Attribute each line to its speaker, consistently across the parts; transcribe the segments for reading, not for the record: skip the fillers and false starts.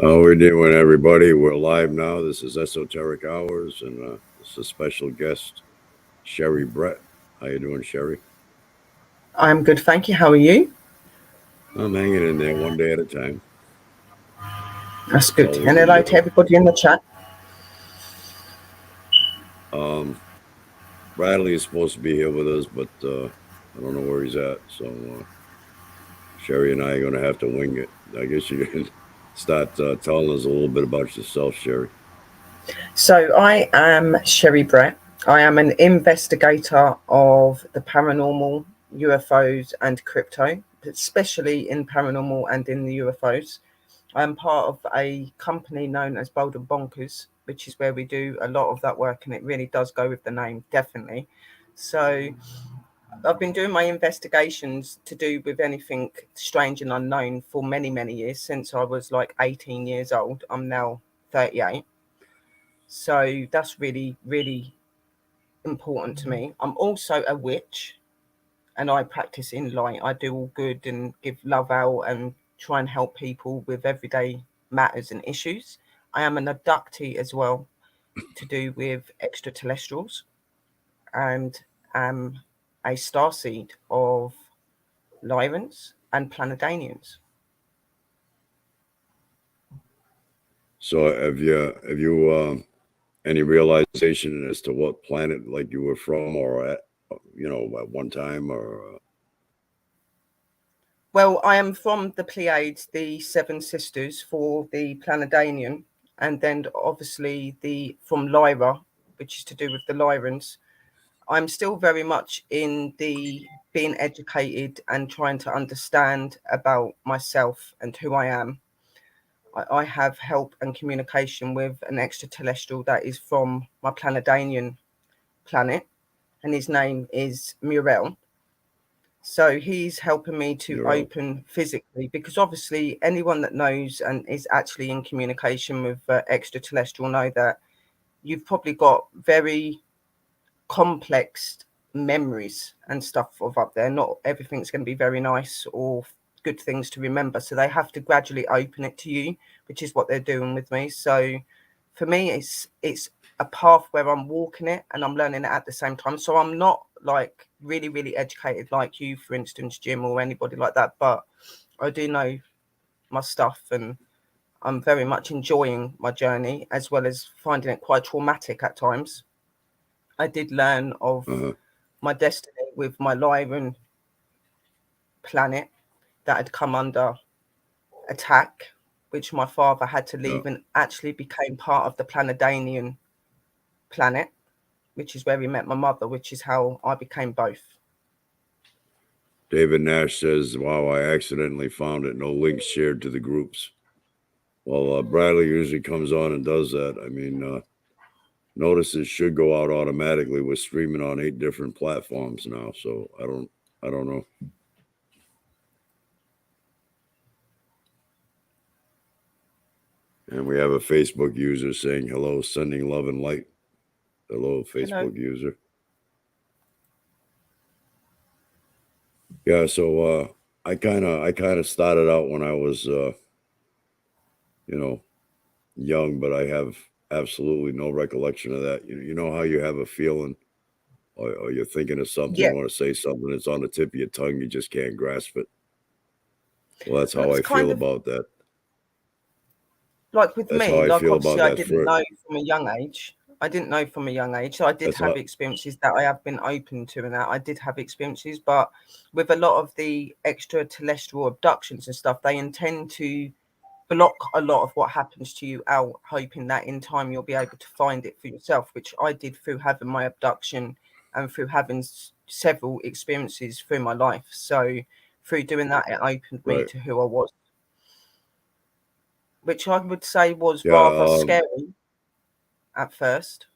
Speaker 1: How we doing, everybody? We're live now. This is Esoteric Hours, and this is a special guest, Sherry Brett. How you doing, Sherry?
Speaker 2: I'm good, thank you. How are you?
Speaker 1: I'm hanging in there one day at a time.
Speaker 2: That's
Speaker 1: That's
Speaker 2: good.
Speaker 1: all we
Speaker 2: And
Speaker 1: can
Speaker 2: hello to
Speaker 1: do.
Speaker 2: everybody in the chat.
Speaker 1: Um, Bradley is supposed to be here with us, but I don't know where he's at. So Sherry and I are going to have to wing it. I guess you can start telling us a little bit about yourself, Sherry.
Speaker 2: So, I am Sherry Brett. I am an investigator of the paranormal, UFOs, and crypto, especially in paranormal and in the UFOs. I am part of a company known as Bold and Bonkers, which is where we do a lot of that work, and it really does go with the name, definitely. So, I've been doing my investigations to do with anything strange and unknown for many, many years, since I was like 18 years old. I'm now 38. So that's really, really important to me. I'm also a witch and I practice in light. I do all good and give love out and try and help people with everyday matters and issues. I am an abductee as well, to do with extraterrestrials, and am a starseed of Lyrans and Pleiadians.
Speaker 1: So have you any realization as to what planet like you were from or at at one time or
Speaker 2: Well, I am from the Pleiades, the Seven Sisters for the Pleiadian, and then obviously the from Lyra, which is to do with the Lyrans. I'm still very much in the being educated and trying to understand about myself and who I am. I have help and communication with an extraterrestrial that is from my Pleiadian planet, and his name is Muriel. So he's helping me to
Speaker 1: you're out?
Speaker 2: open physically, because obviously anyone that knows and is actually in communication with extraterrestrial know that you've probably got very complex memories and stuff of up there. Not everything's going to be very nice or good things to remember. So they have to gradually open it to you, which is what they're doing with me. So for me, it's a path where I'm walking it and I'm learning it at the same time. So I'm not like really, really educated like you, for instance, Jim, or anybody like that. But I do know my stuff, and I'm very much enjoying my journey, as well as finding it quite traumatic at times. I did learn of
Speaker 1: Uh-huh.
Speaker 2: my destiny with my Lyran planet that had come under attack, which my father had to
Speaker 1: Yeah.
Speaker 2: leave, and actually became part of the Pleiadian planet, which is where we met my mother, which is how I became both.
Speaker 1: David Nash says, "Wow, I accidentally found it. No links shared to the groups." Well, Bradley usually comes on and does that. I mean, notices should go out automatically. We're streaming on 8 different platforms now, so I don't know. And we have a Facebook user saying hello, sending love and light. Hello,
Speaker 2: Hello.
Speaker 1: Facebook user. Yeah, so I kind of started out when I was you know young, but I have absolutely no recollection of that. You know how you have a feeling, or you're thinking of something,
Speaker 2: Yeah,
Speaker 1: you want to say something, it's on the tip of your tongue, you just can't grasp it. Well, that's how
Speaker 2: it's
Speaker 1: I feel
Speaker 2: kind of
Speaker 1: about that.
Speaker 2: like with
Speaker 1: That's how
Speaker 2: me.
Speaker 1: I
Speaker 2: Like
Speaker 1: feel
Speaker 2: obviously,
Speaker 1: about
Speaker 2: I
Speaker 1: that
Speaker 2: didn't
Speaker 1: for
Speaker 2: know from a young age. I didn't know from a young age. So I did
Speaker 1: that's
Speaker 2: have
Speaker 1: how
Speaker 2: experiences that I have been open to, and that I did have experiences. But with a lot of the extraterrestrial abductions and stuff, they intend to block a lot of what happens to you out, hoping that in time you'll be able to find it for yourself, which I did through having my abduction and through having several experiences through my life. So through doing that, it opened me
Speaker 1: right.
Speaker 2: to who I was, which I would say was
Speaker 1: Yeah,
Speaker 2: rather scary at first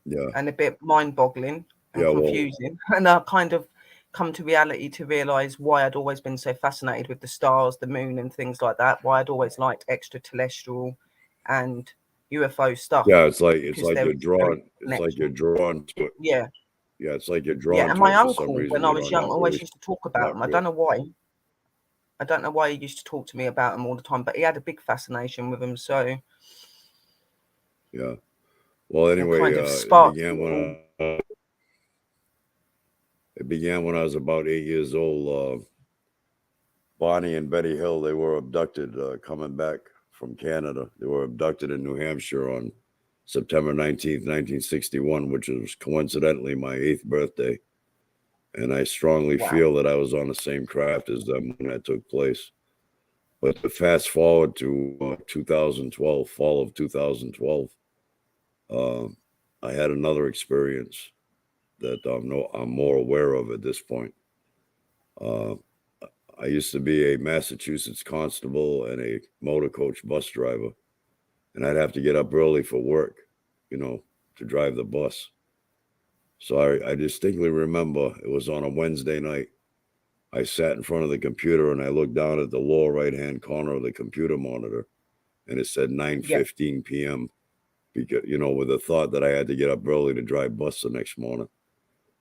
Speaker 1: yeah,
Speaker 2: and a bit mind-boggling and
Speaker 1: yeah. Well,
Speaker 2: confusing. And I kind of come to reality to realize why I'd always been so fascinated with the stars, the moon, and things like that. Why I'd always liked extraterrestrial and UFO stuff,
Speaker 1: yeah. It's
Speaker 2: because
Speaker 1: like
Speaker 2: there
Speaker 1: you're
Speaker 2: is very
Speaker 1: drawn. It's like you're
Speaker 2: connection.
Speaker 1: drawn to it.
Speaker 2: Yeah,
Speaker 1: Yeah, it's like you're
Speaker 2: yeah.
Speaker 1: drawn
Speaker 2: And
Speaker 1: to
Speaker 2: my
Speaker 1: it for some
Speaker 2: uncle,
Speaker 1: reason.
Speaker 2: when I
Speaker 1: You know,
Speaker 2: was young,
Speaker 1: not
Speaker 2: always
Speaker 1: really,
Speaker 2: used to talk about
Speaker 1: not
Speaker 2: them. I
Speaker 1: real.
Speaker 2: don't know why. I don't know why he used to talk to me about them all the time, but he had a big fascination with them. So
Speaker 1: yeah. Well, anyway,
Speaker 2: kind of
Speaker 1: it
Speaker 2: sparked
Speaker 1: began
Speaker 2: it all.
Speaker 1: when I was about 8 years old. Bonnie and Betty Hill, they were abducted coming back from Canada. They were abducted in New Hampshire on September 19th, 1961, which was coincidentally my 8th birthday. And I strongly
Speaker 2: Wow.
Speaker 1: feel that I was on the same craft as them when that took place. But to fast forward to 2012, fall of 2012, I had another experience that I'm more aware of at this point. I used to be a Massachusetts constable and a motor coach bus driver, and I'd have to get up early for work, to drive the bus. So I distinctly remember it was on a Wednesday night. I sat in front of the computer and I looked down at the lower right-hand corner of the computer monitor, and it said 9:15 p.m. because, with the thought that I had to get up early to drive bus the next morning.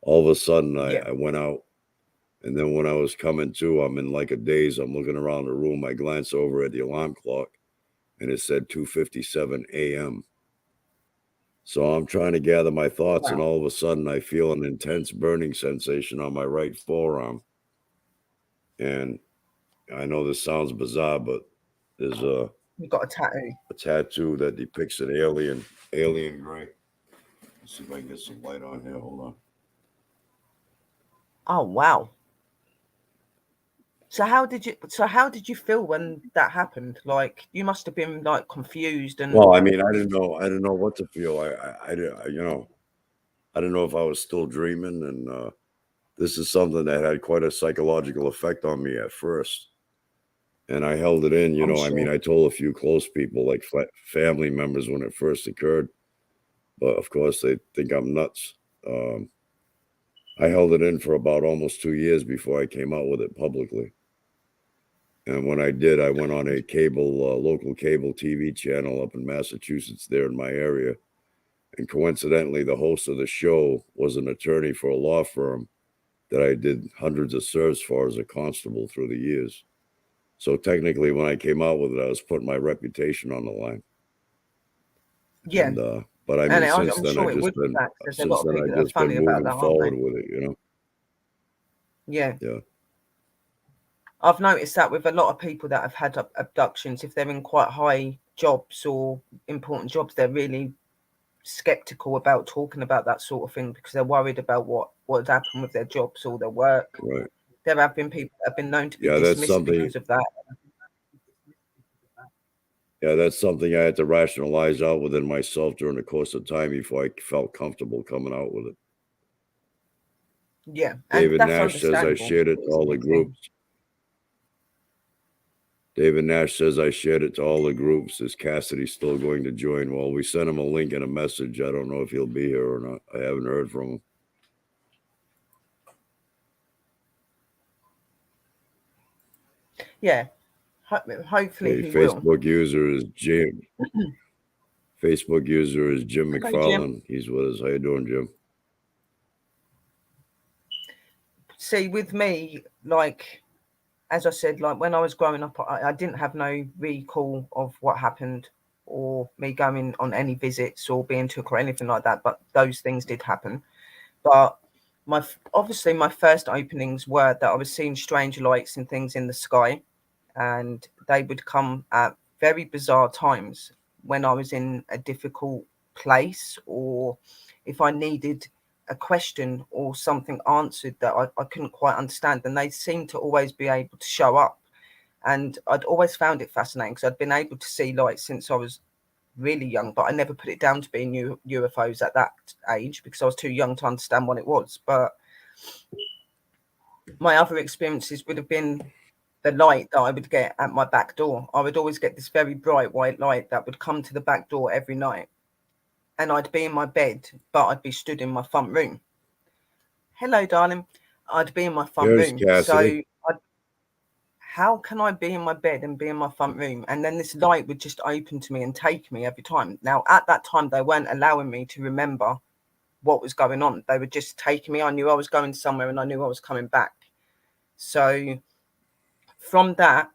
Speaker 1: All of a sudden, I went out, and then when I was coming to, I'm in like a daze. I'm looking around the room. I glance over at the alarm clock, and it said 2:57 a.m. So I'm trying to gather my thoughts, and
Speaker 2: Wow.
Speaker 1: all of a sudden, I feel an intense burning sensation on my right forearm. And I know this sounds bizarre, but there's
Speaker 2: You got a tattoo.
Speaker 1: a tattoo that depicts an alien gray. Let's see if I can get some light on here. Hold on.
Speaker 2: Oh wow. So how did you feel when that happened? Like you must have been like confused and
Speaker 1: Well, I mean, I didn't know what to feel. I didn't know if I was still dreaming, and this is something that had quite a psychological effect on me at first. And I held it in,
Speaker 2: I'm
Speaker 1: I mean,
Speaker 2: sure.
Speaker 1: I told a few close people, like family members, when it first occurred, but of course they think I'm nuts. I held it in for about almost 2 years before I came out with it publicly. And when I did, I went on a local cable TV channel up in Massachusetts, there in my area. And coincidentally, the host of the show was an attorney for a law firm that I did hundreds of serves for as a constable through the years. So technically, when I came out with it, I was putting my reputation on the line.
Speaker 2: Yeah.
Speaker 1: And but I
Speaker 2: And
Speaker 1: mean, since
Speaker 2: I'm
Speaker 1: then
Speaker 2: sure
Speaker 1: I've
Speaker 2: it
Speaker 1: just
Speaker 2: would be
Speaker 1: been
Speaker 2: that because there's a lot of people that are funny about
Speaker 1: moving
Speaker 2: that, aren't
Speaker 1: forward
Speaker 2: they?
Speaker 1: with it.
Speaker 2: Yeah.
Speaker 1: Yeah.
Speaker 2: I've noticed that with a lot of people that have had abductions, if they're in quite high jobs or important jobs, they're really skeptical about talking about that sort of thing because they're worried about what had happened with their jobs or their work.
Speaker 1: Right.
Speaker 2: There have been people that have been known to be
Speaker 1: Yeah, that's
Speaker 2: dismissed
Speaker 1: something.
Speaker 2: because of that.
Speaker 1: Yeah, that's something I had to rationalize out within myself during the course of time before I felt comfortable coming out with it.
Speaker 2: Yeah, and
Speaker 1: David
Speaker 2: that's
Speaker 1: Nash says I
Speaker 2: understandable.
Speaker 1: shared it to all the groups. David Nash says I shared it to all the groups. Is Cassidy still going to join? Well, we sent him a link and a message. I don't know if he'll be here or not. I haven't heard from him.
Speaker 2: Yeah, hopefully he will.
Speaker 1: Facebook user is Jim. Facebook user is Jim
Speaker 2: Hello,
Speaker 1: McFarlane.
Speaker 2: Jim.
Speaker 1: He's with us. How you doing, Jim?
Speaker 2: See, with me, like as I said, like when I was growing up, I didn't have no recall of what happened or me going on any visits or being took or anything like that. But those things did happen. But obviously my first openings were that I was seeing strange lights and things in the sky, and they would come at very bizarre times when I was in a difficult place or if I needed a question or something answered that I couldn't quite understand, and they seemed to always be able to show up. And I'd always found it fascinating because I'd been able to see lights since I was really young, but I never put it down to being UFOs at that age because I was too young to understand what it was. But my other experiences would have been the light that I would get at my back door. I would always get this very bright white light that would come to the back door every night. And I'd be in my bed, but I'd be stood in my front room. Hello, darling. I'd be in my front
Speaker 1: Here's
Speaker 2: room.
Speaker 1: Cassidy.
Speaker 2: So how can I be in my bed and be in my front room? And then this light would just open to me and take me every time. Now, at that time, they weren't allowing me to remember what was going on. They were just taking me. I knew I was going somewhere and I knew I was coming back. So from that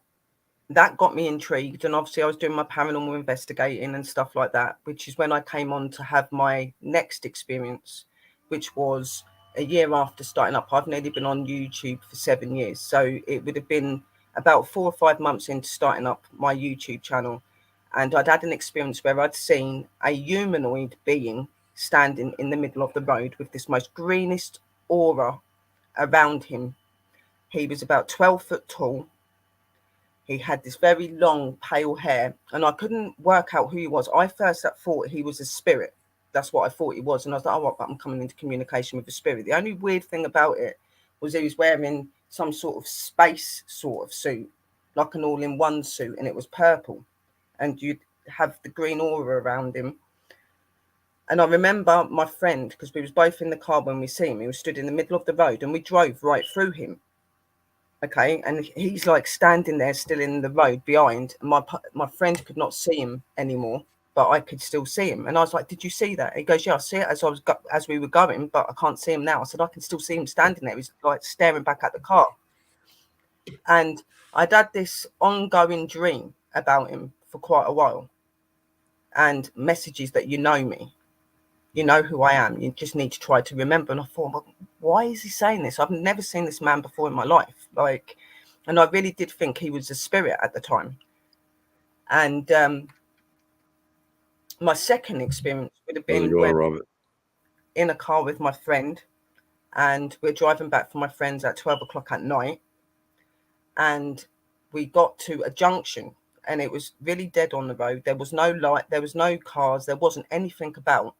Speaker 2: got me intrigued, and obviously I was doing my paranormal investigating and stuff like that, which is when I came on to have my next experience, which was a year after starting up. I've nearly been on YouTube for 7 years, so it would have been about 4 or 5 months into starting up my YouTube channel, and I'd had an experience where I'd seen a humanoid being standing in the middle of the road with this most greenest aura around him. He was about 12 foot tall. He had this very long, pale hair, and I couldn't work out who he was. I first thought he was a spirit. That's what I thought he was. And I was like, oh, I'm coming into communication with a spirit. The only weird thing about it was he was wearing some sort of space sort of suit, like an all-in-one suit, and it was purple. And you'd have the green aura around him. And I remember my friend, because we was both in the car when we see him, he was stood in the middle of the road, and we drove right through him. Okay, and he's like standing there still in the road behind. My friend could not see him anymore, but I could still see him. And I was like, "Did you see that?" He goes, "Yeah, I see it as we were going, but I can't see him now." I said, "I can still see him standing there." He's like staring back at the car. And I'd had this ongoing dream about him for quite a while, and messages that you know me, you know who I am. You just need to try to remember. And I thought, well, why is he saying this? I've never seen this man before in my life. And I really did think he was a spirit at the time. And my second experience would have been when in a car with my friend, and we're driving back from my friends at 12 o'clock at night. And we got to a junction, and it was really dead on the road. There was no light, there was no cars, there wasn't anything about.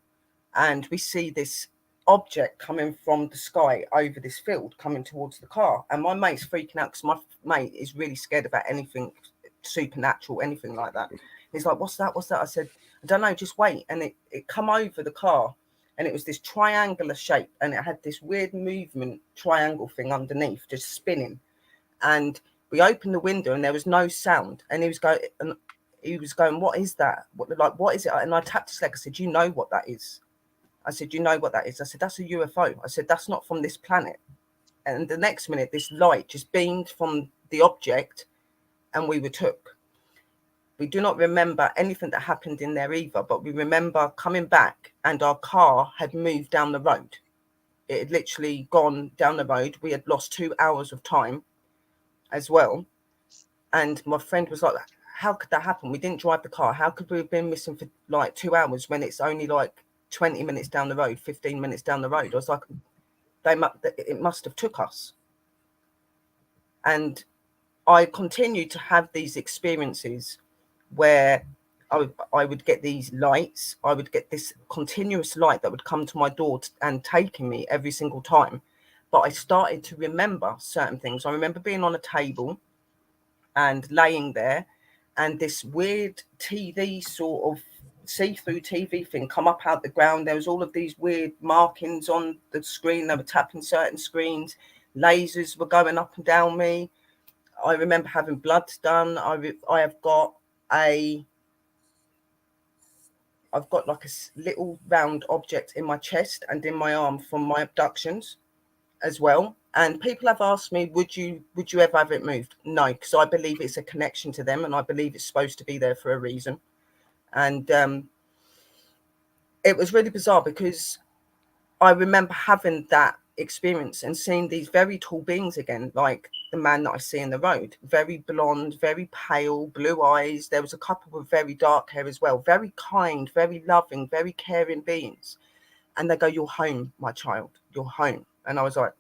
Speaker 2: And we see this object coming from the sky over this field coming towards the car, and my mate's freaking out because my mate is really scared about anything supernatural, anything like that. He's like, what's that? I said, I don't know, just wait. And it come over the car, and it was this triangular shape, and it had this weird movement triangle thing underneath just spinning. And we opened the window, and there was no sound, and he was going, what is that? What is it? And I tapped his leg. I said, you know what that is? I said, you know what that is? I said, that's a UFO. I said, that's not from this planet. And the next minute, this light just beamed from the object, and we were took. We do not remember anything that happened in there either, but we remember coming back, and our car had moved down the road. It had literally gone down the road. We had lost 2 hours of time as well. And my friend was like, how could that happen? We didn't drive the car. How could we have been missing for like 2 hours when it's only like 20 minutes down the road, 15 minutes down the road? I was like, it must have took us. And I continued to have these experiences where I would get these lights. I would get this continuous light that would come to my door and taking me every single time. But I started to remember certain things. I remember being on a table and laying there, and this weird TV sort of see-through TV thing come up out the ground. There was all of these weird markings on the screen. They were tapping certain screens. Lasers were going up and down me. I remember having bloods done. I've got like a little round object in my chest and in my arm from my abductions as well. And people have asked me, would you ever have it moved? No, because I believe it's a connection to them, and I believe it's supposed to be there for a reason. And it was really bizarre because I remember having that experience and seeing these very tall beings again, like the man that I see in the road, very blonde, very pale, blue eyes. There was a couple with very dark hair as well, very kind, very loving, very caring beings. And they go, you're home, my child, you're home. And I was like,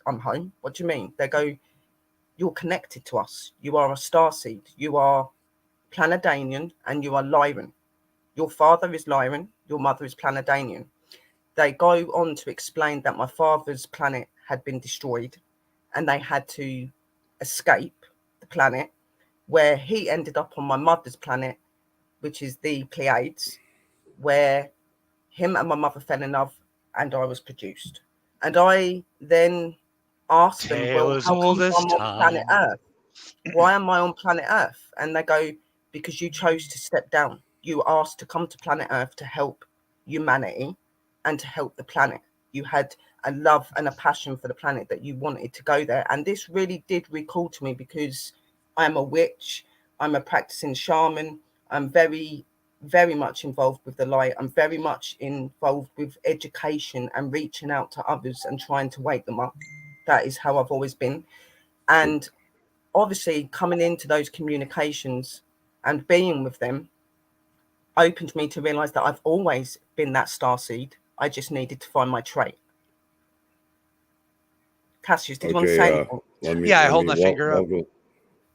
Speaker 2: I'm home? What do you mean? They go, you're connected to us. You are a starseed. You are Pleiadian, and you are Lyran. Your father is Lyran. Your mother is Pleiadian. They go on to explain that my father's planet had been destroyed, and they had to escape the planet, where he ended up on my mother's planet, which is the Pleiades, where him and my mother fell in love, and I was produced. And I then asked them, well, how come I'm on planet Earth? Why am I on planet Earth? And they go, because you chose to step down. You asked to come to planet Earth to help humanity and to help the planet. you had a love and a passion for the planet, that you wanted to go there. And this really did recall to me, because I'm a witch, I'm a practicing shaman, I'm very, very much involved with the light, I'm very much involved with education and reaching out to others and trying to wake them up. That is how I've always been. And obviously coming into those communications and being with them opened me to realize that I've always been that starseed. I just needed to find my trait. Cassius, did you want to say anything?
Speaker 3: I hold my finger up.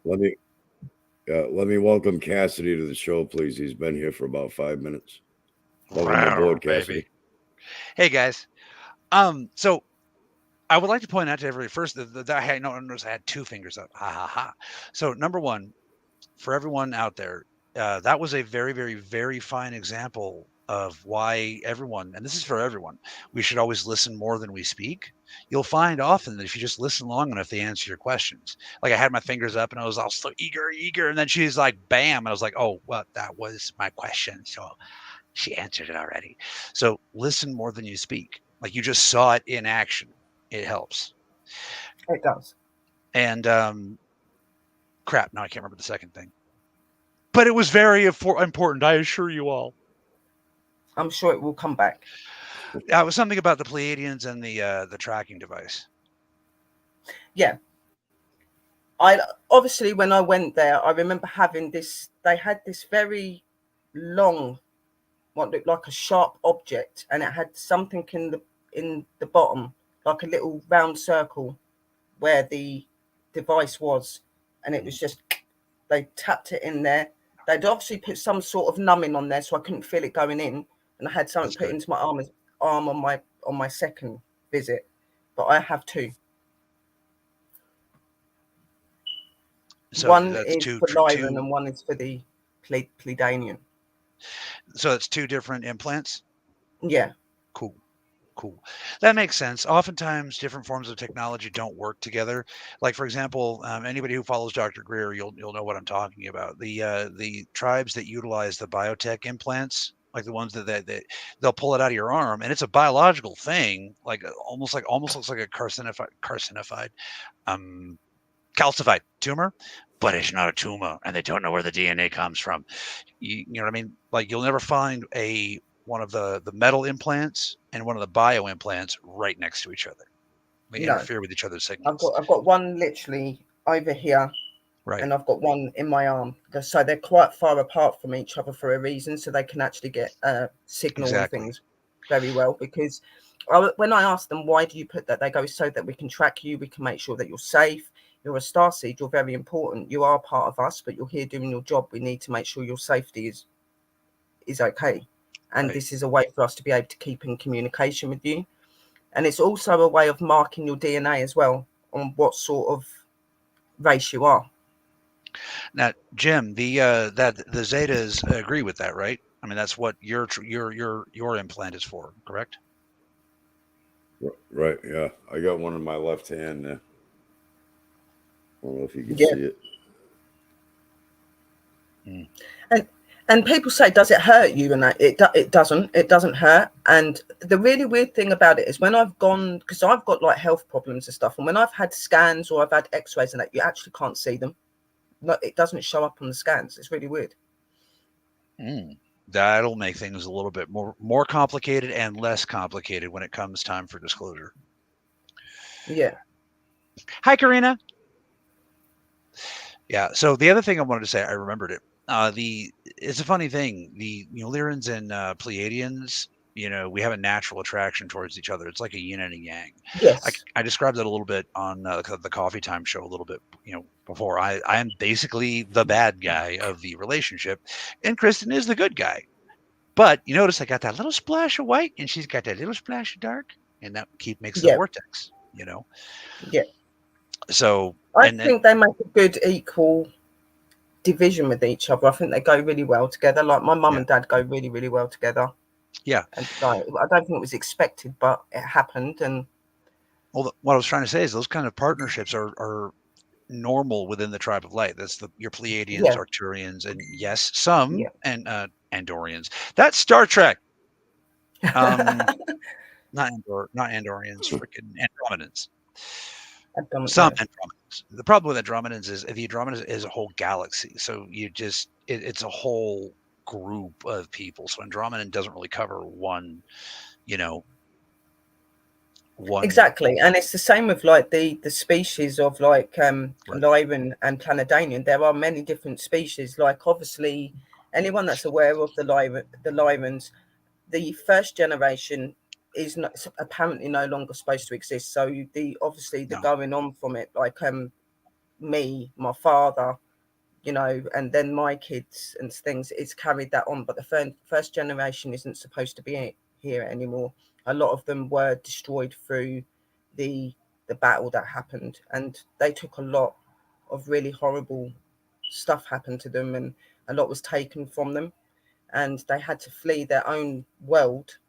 Speaker 1: Let me welcome Cassidy to the show, please. He's been here for about 5 minutes. Welcome aboard, Cassidy.
Speaker 3: Baby. Hey guys. So I would like to point out to everybody first that I had 2 fingers up. Ha ha ha. So number one, for everyone out there, that was a very, very, very fine example of why everyone, and this is for everyone, we should always listen more than we speak. You'll find often that if you just listen long enough, they answer your questions. Like I had my fingers up and I was all so eager. And then she's like, bam. And I was like, oh, well, that was my question. So she answered it already. So listen more than you speak. Like you just saw it in action. It helps.
Speaker 2: It does.
Speaker 3: And crap, now I can't remember the second thing. But it was very important, I assure you all.
Speaker 2: I'm sure it will come back.
Speaker 3: It was something about the Pleiadians and the tracking device.
Speaker 2: Yeah. I obviously, when I went there, I remember having this. They had this very long, what looked like a sharp object, and it had something in the bottom, like a little round circle, where the device was, and it was just, they tapped it in there. They'd obviously put some sort of numbing on there, so I couldn't feel it going in, and I had something put into my arm on my second visit, but I have 2. So one is for Lyran and one is for the Pleiadian.
Speaker 3: So it's 2 different implants?
Speaker 2: Yeah.
Speaker 3: Cool. That makes sense. Oftentimes, different forms of technology don't work together. Like, for example, anybody who follows Dr. Greer, you'll know what I'm talking about. The tribes that utilize the biotech implants, like the ones that they'll pull it out of your arm, and it's a biological thing, like almost looks like a calcified tumor, but it's not a tumor, and they don't know where the DNA comes from. You know what I mean? Like you'll never find one of the metal implants and one of the bio implants right next to each other. They interfere with each other's signals.
Speaker 2: I've got one literally over here,
Speaker 3: right,
Speaker 2: and I've got one in my arm. So they're quite far apart from each other for a reason, so they can actually get signal and things very well. Because when I ask them, why do you put that? They go, so that we can track you, we can make sure that you're safe. You're a starseed, you're very important. You are part of us, but you're here doing your job. We need to make sure your safety is okay. And this is a way for us to be able to keep in communication with you. And it's also a way of marking your DNA as well on what sort of race you are.
Speaker 3: Now, Jim, the Zetas agree with that, right? I mean, that's what your implant is for, correct?
Speaker 1: Right. Yeah, I got one in my left hand there. I don't know if you can see
Speaker 2: it. And people say, does it hurt you? And it doesn't hurt. And the really weird thing about it is when I've gone, because I've got like health problems and stuff, and when I've had scans or I've had x-rays and that, you actually can't see them. It doesn't show up on the scans. It's really weird.
Speaker 3: That'll make things a little bit more complicated and less complicated when it comes time for disclosure.
Speaker 2: Yeah.
Speaker 3: Hi, Karina. Yeah. So the other thing I wanted to say, I remembered it. It's a funny thing. The Lyrans and Pleiadians, we have a natural attraction towards each other. It's like a yin and a yang.
Speaker 2: Yes.
Speaker 3: I described that a little bit on the Coffee Time show a little bit, before. I am basically the bad guy of the relationship, and Kristen is the good guy. But you notice I got that little splash of white, and she's got that little splash of dark, and that makes the vortex.
Speaker 2: Yeah.
Speaker 3: So
Speaker 2: I think they make a good equal division with each other. I think they go really well together. Like my mum and dad go really, really well together.
Speaker 3: Yeah.
Speaker 2: And I don't think it was expected, but it happened. And
Speaker 3: well, what I was trying to say is those kind of partnerships are normal within the tribe of light. That's your Pleiadians, Arcturians, and yes, some and Andorians. That's Star Trek. not Andorians, freaking Andromedans.
Speaker 2: Some
Speaker 3: Andromedans. The problem with Andromedans is the Andromedans is a whole galaxy. So it's a whole group of people. So Andromedan doesn't really cover one.
Speaker 2: Exactly, and it's the same with like the species of like Lyran and Pleiadian. There are many different species. Like obviously, anyone that's aware of the Lyrans, the first generation is apparently no longer supposed to exist. So the going on from it, like me, my father, and then my kids and things, it's carried that on. But the first generation isn't supposed to be here anymore. A lot of them were destroyed through the battle that happened, and they took a lot of really horrible stuff happened to them, and a lot was taken from them, and they had to flee their own world,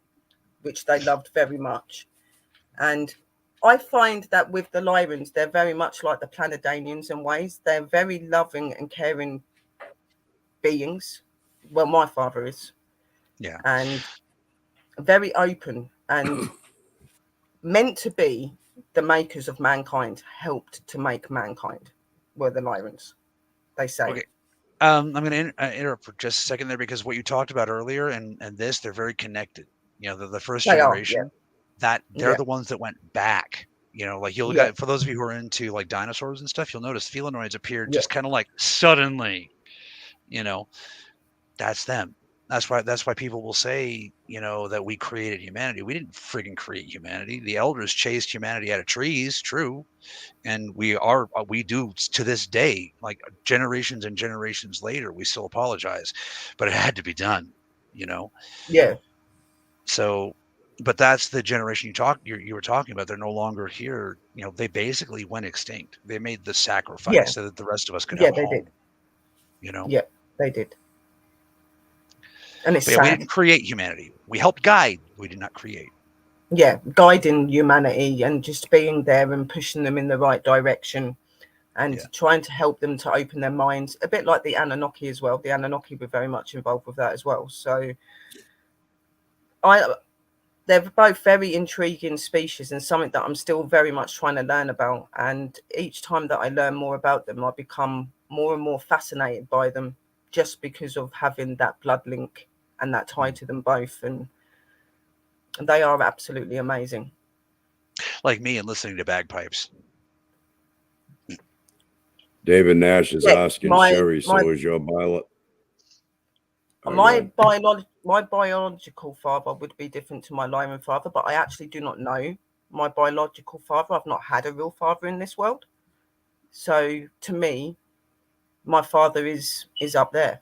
Speaker 2: which they loved very much. And I find that with the Lyrans, they're very much like the Pleiadians in ways. They're very loving and caring beings. Well, my father is.
Speaker 3: Yeah.
Speaker 2: And very open and meant to be the makers of mankind, helped to make mankind, were the Lyrans, they say.
Speaker 3: Okay. I'm going to interrupt for just a second there, because what you talked about earlier and this, they're very connected. The first generation, that they're the ones that went back. Like you'll get, for those of you who are into like dinosaurs and stuff, you'll notice felinoids appeared just kind of like suddenly. That's them. That's why people will say, that we created humanity. We didn't friggin' create humanity. The elders chased humanity out of trees, true. And we do to this day, like generations and generations later, we still apologize, but it had to be done,
Speaker 2: Yeah.
Speaker 3: So, but that's the generation you were talking about. They're no longer here. They basically went extinct. They made the sacrifice so that the rest of us could have a home.
Speaker 2: Did.
Speaker 3: Yeah,
Speaker 2: they did. And it's
Speaker 3: sad. We didn't create humanity. We helped guide. We did not create.
Speaker 2: Yeah, guiding humanity and just being there and pushing them in the right direction and trying to help them to open their minds. A bit like the Anunnaki as well. The Anunnaki were very much involved with that as well. So they're both very intriguing species and something that I'm still very much trying to learn about. And each time that I learn more about them, I become more and more fascinated by them, just because of having that blood link and that tie to them both. And they are absolutely amazing.
Speaker 3: Like me and listening to bagpipes.
Speaker 1: David Nash is asking Sherry, so is your
Speaker 2: my biological father would be different to my Lyran father, but I actually do not know my biological father. I've not had a real father in this world. So to me, my father is up there.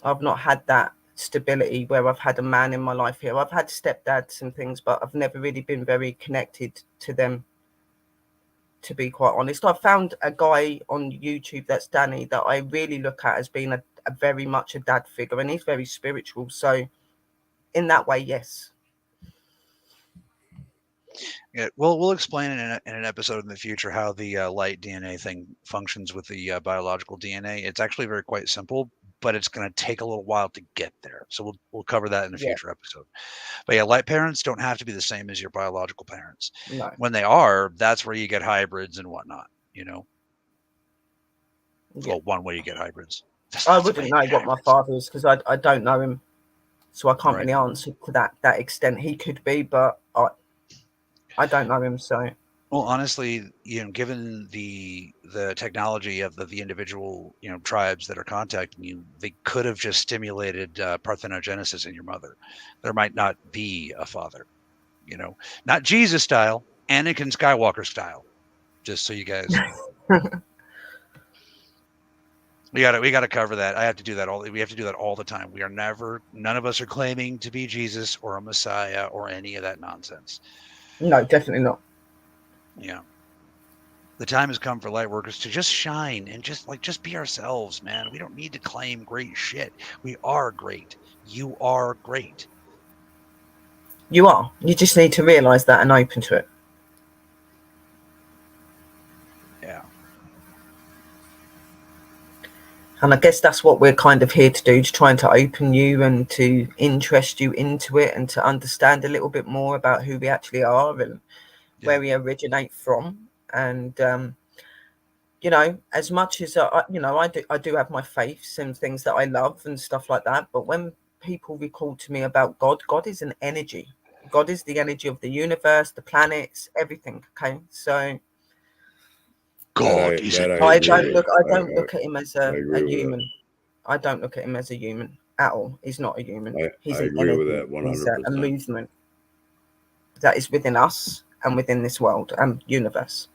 Speaker 2: I've not had that stability where I've had a man in my life here. I've had stepdads and things, but I've never really been very connected to them, to be quite honest. I found a guy on YouTube, that's Danny, that I really look at as being a very much a dad figure, and he's very spiritual. So in that way, yes.
Speaker 3: Yeah, we'll explain in an episode in the future how the light DNA thing functions with the biological DNA. It's actually quite simple, but it's going to take a little while to get there. So we'll cover that in a future episode. But yeah, light parents don't have to be the same as your biological parents.
Speaker 2: No.
Speaker 3: When they are, that's where you get hybrids and whatnot. Well, one way you get hybrids.
Speaker 2: I wouldn't know what my father is because I don't know him, so I can't really answer to that extent. He could be, but I don't know him, so.
Speaker 3: Well, honestly, given the technology of the individual, tribes that are contacting you, they could have just stimulated parthenogenesis in your mother. There might not be a father, not Jesus style, Anakin Skywalker style. Just so you guys. We got to cover that. I have to do that we have to do that all the time. None of us are claiming to be Jesus or a Messiah or any of that nonsense.
Speaker 2: No, definitely not.
Speaker 3: Yeah. The time has come for light workers to just shine and just be ourselves, man. We don't need to claim great shit. We are great. You are great.
Speaker 2: You are. You just need to realize that and open to it.
Speaker 3: Yeah.
Speaker 2: And I guess that's what we're kind of here to do, to trying to open you and to interest you into it and to understand a little bit more about who we actually are and where we originate from. And you know, as much as I do have my faiths and things that I love and stuff like that. But when people recall to me about God, God is an energy. God is the energy of the universe, the planets, everything. Okay, so
Speaker 3: God is an
Speaker 2: I
Speaker 3: energy.
Speaker 2: don't look at him as
Speaker 1: I
Speaker 2: a
Speaker 1: agree with
Speaker 2: human. I don't look at him as a human at all. He's not a human. He's
Speaker 1: I
Speaker 2: an
Speaker 1: agree with
Speaker 2: energy.
Speaker 1: that
Speaker 2: He's
Speaker 1: 100%.
Speaker 2: a movement that is within us and within this world and universe.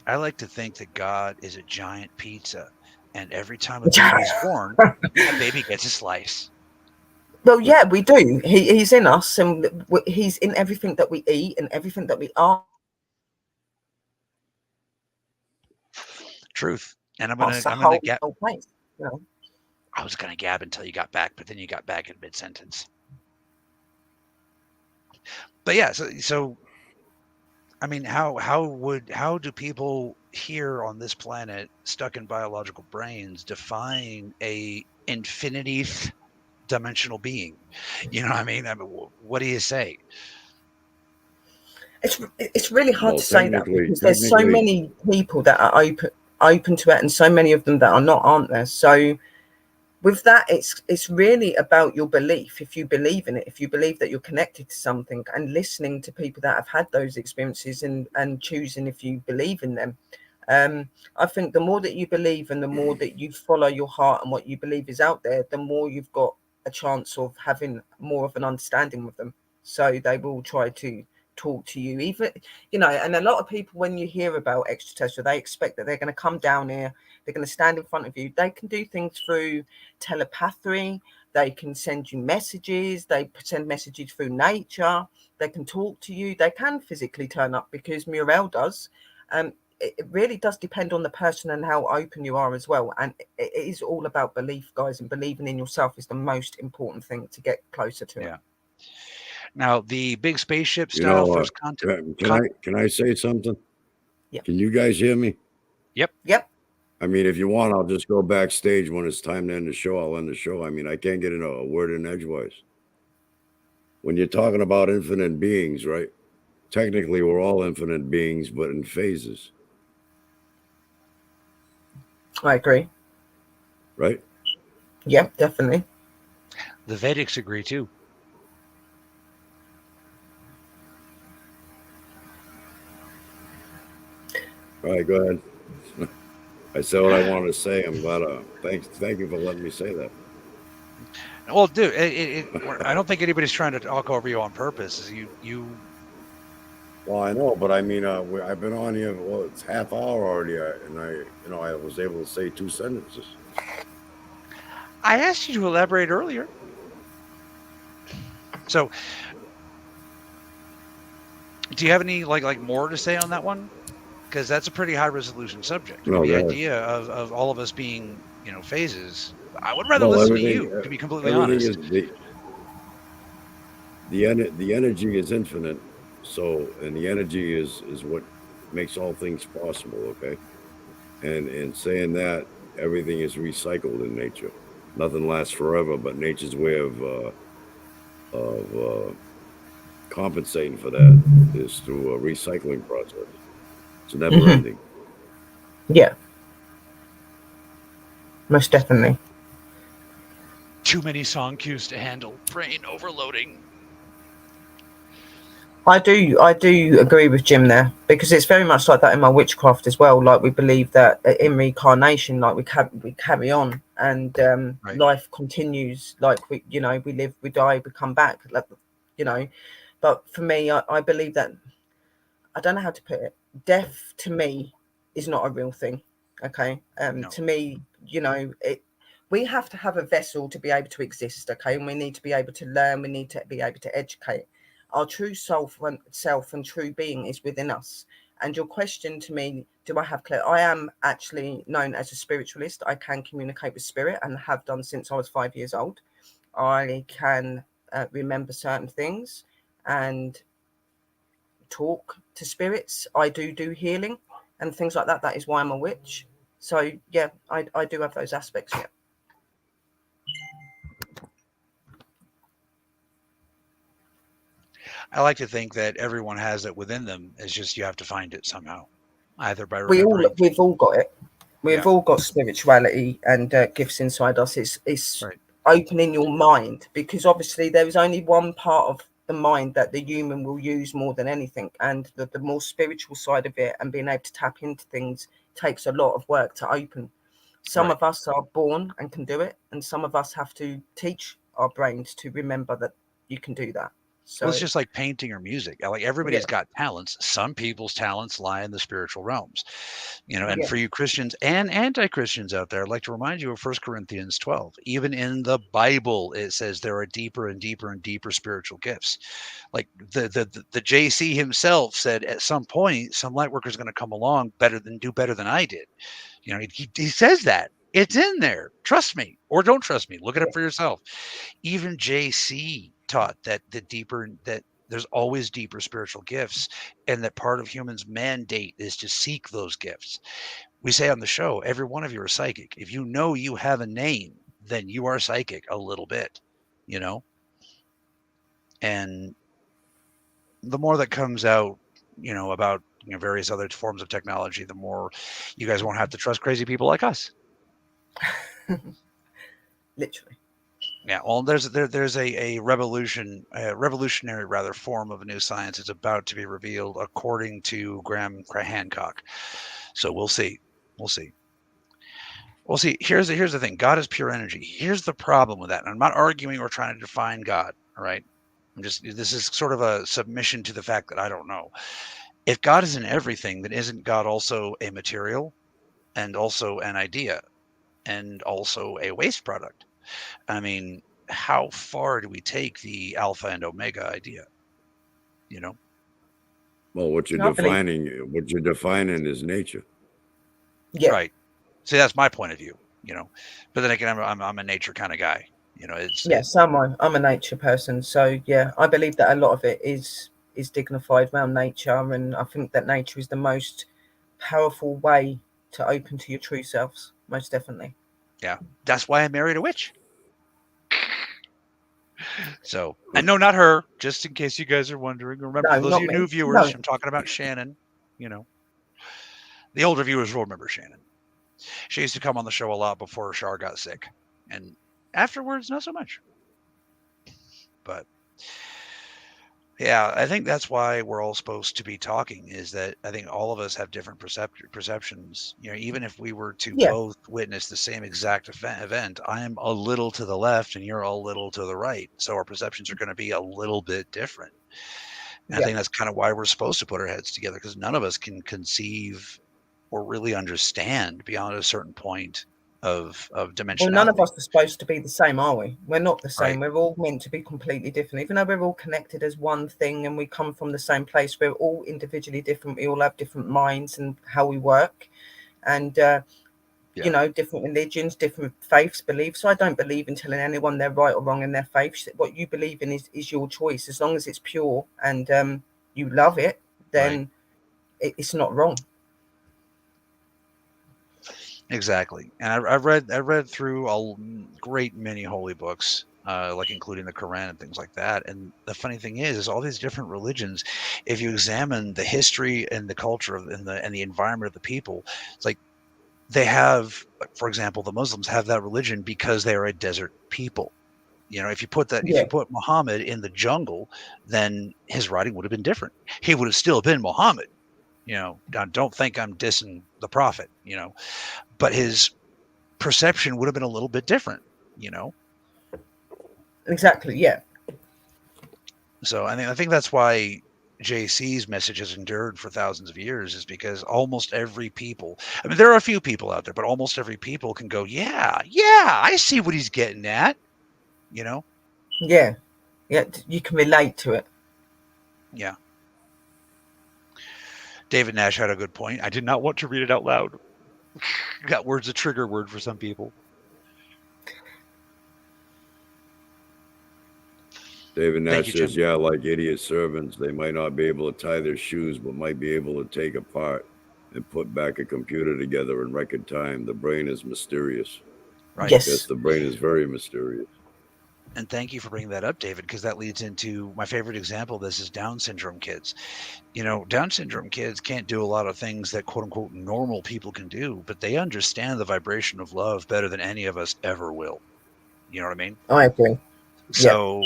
Speaker 3: I like to think that God is a giant pizza, and every time a baby is born, that baby gets a slice.
Speaker 2: Well, yeah, we do. He's in us, and he's in everything that we eat and everything that we are.
Speaker 3: Truth. And I'm
Speaker 2: The
Speaker 3: gonna gab.
Speaker 2: whole place. You know?
Speaker 3: I was gonna gab until you got back, but then you got back in mid-sentence. But yeah, so I mean, how do people here on this planet, stuck in biological brains, define a infinity dimensional being? You know what I mean? What do you say?
Speaker 2: It's really hard to say that, because there's so
Speaker 1: technically,
Speaker 2: many people that are open to it, and so many of them that are not, aren't there? So with that, it's really about your belief. If you believe in it, if you believe that you're connected to something, and listening to people that have had those experiences and choosing if you believe in them. I think the more that you believe and the more that you follow your heart and what you believe is out there, the more you've got a chance of having more of an understanding with them. So they will try to talk to you, even, you know. And a lot of people, when you hear about extraterrestrial, they expect that they're going to come down here, they're going to stand in front of you. They can do things through telepathy, they can send you messages, they send messages through nature, they can talk to you, they can physically turn up, because Muriel does. It really does depend on the person and how open you are as well. And it is all about belief, guys, and believing in yourself is the most important thing to get closer to it.
Speaker 3: Now, the big spaceship style first contact.
Speaker 1: can I say something?
Speaker 2: Yeah.
Speaker 1: Can you guys hear me?
Speaker 2: Yep.
Speaker 1: I mean, if you want, I'll just go backstage when it's time to end the show. I'll end the show. I mean, I can't get in a word in edgewise. When you're talking about infinite beings, right? Technically, we're all infinite beings, but in phases,
Speaker 2: I agree.
Speaker 1: right?
Speaker 2: Yep, definitely.
Speaker 3: The Vedics agree too.
Speaker 1: All right, go ahead. I said what I wanted to say. I'm glad. Thank you for letting me say that.
Speaker 3: Well, dude, I don't think anybody's trying to talk over you on purpose. You.
Speaker 1: Well, I know, but I mean, I've been on here. Well, it's half hour already, and I was able to say 2 sentences.
Speaker 3: I asked you to elaborate earlier. So, do you have any like more to say on that one? Because that's a pretty high resolution subject.
Speaker 1: No,
Speaker 3: The
Speaker 1: go ahead.
Speaker 3: idea of all of us being, phases. I would rather listen to you, to be completely honest.
Speaker 1: Is the energy is infinite. So, and the energy is what makes all things possible. Okay, and saying that everything is recycled in nature. Nothing lasts forever, but nature's way of compensating for that is through a recycling process. It's never ending.
Speaker 2: Yeah, most definitely.
Speaker 3: Too many song cues to handle. Brain overloading.
Speaker 2: I do agree with Jim there, because it's very much like that in my witchcraft as well. Like, we believe that in reincarnation, like we carry on, and
Speaker 3: Right.
Speaker 2: life continues. Like, we live, we die, we come back. Like, but for me, I believe that, I don't know how to put it. Death to me is not a real thing. Okay.
Speaker 3: No.
Speaker 2: To me, we have to have a vessel to be able to exist. Okay. And we need to be able to learn. We need to be able to educate. Our true self and true being is within us. And your question to me, do I have clear? I am actually known as a spiritualist. I can communicate with spirit and have done since I was 5 years old. I can remember certain things and talk to spirits. I do healing and things like that. That is why I'm a witch. So yeah, I do have those aspects. Yeah.
Speaker 3: I like to think that everyone has it within them. It's just you have to find it somehow, either by
Speaker 2: We've
Speaker 3: remembering.
Speaker 2: all got it. We've
Speaker 3: Yeah.
Speaker 2: all got spirituality and gifts inside us. It's
Speaker 3: Right.
Speaker 2: opening your mind, because obviously there is only one part of the mind that the human will use more than anything, and the more spiritual side of it and being able to tap into things takes a lot of work to open. Some
Speaker 3: Right.
Speaker 2: of us are born and can do it, and some of us have to teach our brains to remember that you can do that. So
Speaker 3: Well, it's just like painting or music. Like everybody's
Speaker 2: yeah,
Speaker 3: got talents. Some people's talents lie in the spiritual realms, and
Speaker 2: yeah,
Speaker 3: for you Christians and anti-Christians out there, I'd like to remind you of 1 Corinthians 12. Even in the Bible, it says there are deeper and deeper and deeper spiritual gifts. Like the JC himself said at some point, some light worker is going to come along do better than I did. He says that. It's in there. Trust me, or don't trust me. Look it up for yourself. Even JC taught that that there's always deeper spiritual gifts, and that part of humans' mandate is to seek those gifts. We say on the show, every one of you are psychic. If you know you have a name, then you are psychic a little bit, and the more that comes out, about various other forms of technology, the more you guys won't have to trust crazy people like us.
Speaker 2: literally.
Speaker 3: Yeah, well, there's a revolutionary rather form of a new science is about to be revealed, according to Graham Hancock. So we'll see. We'll see. We'll see. Here's the thing. God is pure energy. Here's the problem with that. And I'm not arguing or trying to define God. All right. This is sort of a submission to the fact that I don't know. If God is in everything, then isn't God also a material and also an idea and also a waste product? I mean, how far do we take the alpha and omega idea?
Speaker 1: Well, what you're defining is nature.
Speaker 2: Yeah.
Speaker 3: Right. See, that's my point of view. But then again, I'm a nature kind of guy.
Speaker 2: I'm a nature person, so yeah, I believe that a lot of it is dignified around nature, and I think that nature is the most powerful way to open to your true selves, most definitely.
Speaker 3: Yeah, that's why I married a witch. So, and no, not her. Just in case you guys are wondering. Remember,
Speaker 2: No,
Speaker 3: for those
Speaker 2: not
Speaker 3: of you
Speaker 2: me.
Speaker 3: new viewers,
Speaker 2: No.
Speaker 3: I'm talking about Shannon. The older viewers will remember Shannon. She used to come on the show a lot before Shar got sick, and afterwards, not so much. But yeah, I think that's why we're all supposed to be talking, is that I think all of us have different perceptions. Even if we were to
Speaker 2: Yeah.
Speaker 3: both witness the same exact event, I'm a little to the left and you're a little to the right. So our perceptions are going to be a little bit different. And I think that's kind of why we're supposed to put our heads together, because none of us can conceive or really understand beyond a certain point of dimensionality.
Speaker 2: Well, none of us are supposed to be the same, are we? We're not the same.
Speaker 3: Right.
Speaker 2: We're all meant to be completely different. Even though we're all connected as one thing and we come from the same place, we're all individually different. We all have different minds and how we work, and different religions, different faiths, beliefs. So I don't believe in telling anyone they're right or wrong in their faith. What you believe in is your choice. As long as it's pure and you love it, then it's not wrong.
Speaker 3: Exactly. And I read through a great many holy books, like including the Quran and things like that. And the funny thing is all these different religions, if you examine the history and the culture and the environment of the people, it's like they have, for example, the Muslims have that religion because they are a desert people. If you put Muhammad in the jungle, then his writing would have been different. He would have still been Muhammad. Don't think I'm dissing the prophet, but his perception would have been a little bit different,
Speaker 2: Exactly. Yeah.
Speaker 3: So I think that's why JC's message has endured for thousands of years, is because almost every people, I mean, there are a few people out there, but almost every people can go, yeah, I see what he's getting at,
Speaker 2: Yeah. You can relate to it.
Speaker 3: Yeah. David Nash had a good point. I did not want to read it out loud. That word's a trigger word for some people.
Speaker 1: David Nash says, like idiot servants, they might not be able to tie their shoes, but might be able to take apart and put back a computer together in record time. The brain is mysterious.
Speaker 3: Right.
Speaker 2: Yes.
Speaker 1: Yes, the brain is very mysterious.
Speaker 3: And thank you for bringing that up, David, because that leads into my favorite example of this is Down syndrome kids. You know, Down syndrome kids can't do a lot of things that quote unquote normal people can do, but they understand the vibration of love better than any of us ever will. You know what I mean?
Speaker 2: I agree.
Speaker 3: So,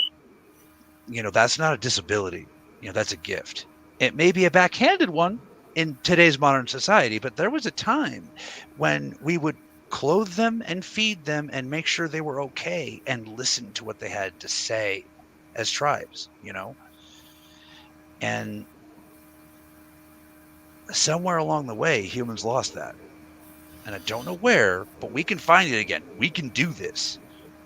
Speaker 3: you know, that's not a disability. You know, that's a gift. It may be a backhanded one in today's modern society, but there was a time when we would clothe them and feed them and make sure they were okay and listen to what they had to say as tribes, you know? And somewhere along the way, humans lost that. And I don't know where, but we can find it again. We can do this.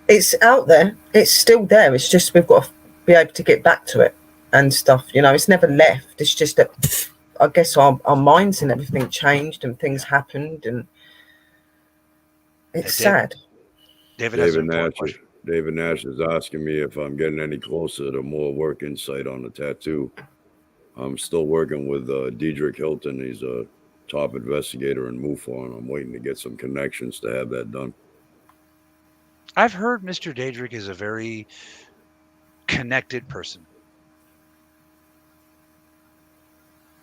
Speaker 2: It's out there. It's still there. It's just we've got to be able to get back to it and stuff. You know, it's never left. It's just that I guess our minds and everything changed and things happened, and it's sad.
Speaker 3: David has an important
Speaker 1: Nash.
Speaker 3: question.
Speaker 1: David Nash is asking me if I'm getting any closer to more work insight on the tattoo. I'm still working with Diedrich Hilton. He's a top investigator in MUFON. I'm waiting to get some connections to have that done.
Speaker 3: I've heard Mr. Diedrich is a very connected person.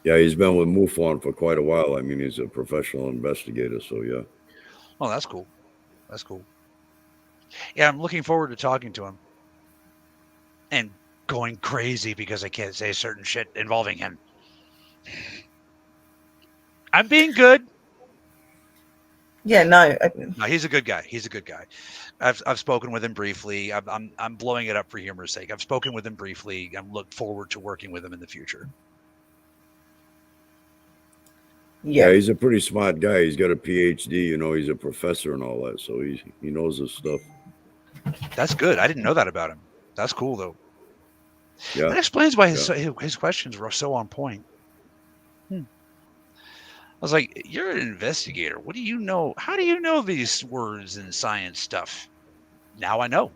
Speaker 1: Yeah, he's been with MUFON for quite a while. I mean, he's a professional investigator, so yeah.
Speaker 3: Oh, that's cool. That's cool. Yeah, I'm looking forward to talking to him and going crazy because I can't say certain shit involving him. I'm being good.
Speaker 2: Yeah, no,
Speaker 3: he's a good guy. He's a good guy. I've spoken with him briefly. I'm blowing it up for humor's sake. I've spoken with him briefly. I'm look forward to working with him in the future.
Speaker 1: Yeah, he's a pretty smart guy. He's got a PhD. You know, he's a professor and all that, so he knows his stuff.
Speaker 3: That's good. I didn't know that about him. That's cool though.
Speaker 1: Yeah,
Speaker 3: that explains why his questions were so on point. I was like, you're an investigator. What do you know? How do you know these words and science stuff? Now I know.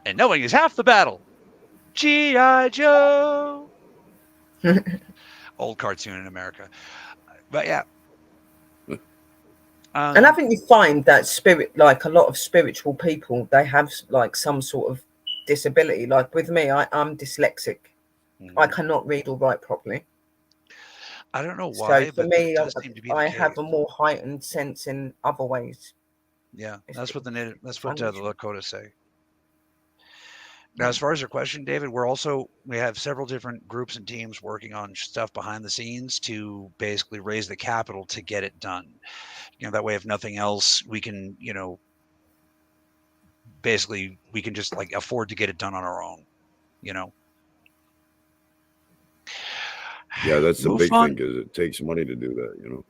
Speaker 3: And knowing is half the battle. G.I. Joe. Old cartoon in America. But yeah.
Speaker 2: And I think you find that spirit, like a lot of spiritual people, they have like some sort of disability. Like with me, I'm dyslexic. I cannot read or write properly.
Speaker 3: I don't know why,
Speaker 2: so for
Speaker 3: but
Speaker 2: me,
Speaker 3: that does seem to be the case.
Speaker 2: have a more heightened sense in other ways.
Speaker 3: Yeah, that's what the Lakota say. Now, as far as your question, David, we have several different groups and teams working on stuff behind the scenes to basically raise the capital to get it done. You know, that way, if nothing else, we can, you know, basically we can just like afford to get it done on our own, you know.
Speaker 1: Yeah, that's the big thing, because it takes money to do that, you know.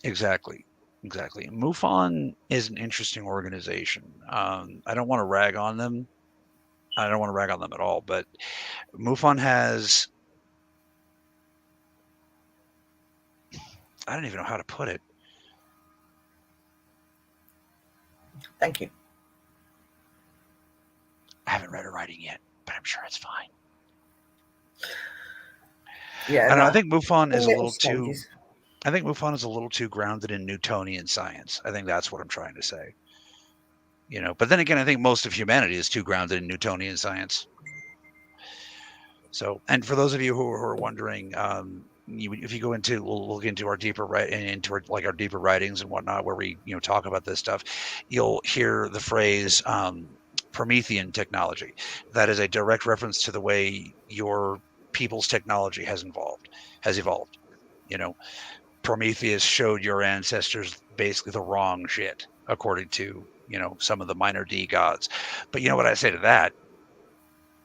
Speaker 3: Exactly. MUFON is an interesting organization. I don't want to rag on them. I don't want to rag on them at all, but MUFON has, I don't even know how to put it.
Speaker 2: Thank you.
Speaker 3: I haven't read her writing yet, but I'm sure it's fine.
Speaker 2: Yeah,
Speaker 3: I think MUFON is a little
Speaker 2: stages.
Speaker 3: too. I think MUFON is a little too grounded in Newtonian science. I think that's what I'm trying to say. You know, but then again, I think most of humanity is too grounded in Newtonian science. So, and for those of you who are wondering, if you go into, we'll look into our deeper our deeper writings and whatnot, where we talk about this stuff, you'll hear the phrase Promethean technology. That is a direct reference to the way your people's technology has evolved. You know, Prometheus showed your ancestors basically the wrong shit, according to some of the minor D gods. But you know what I say to that?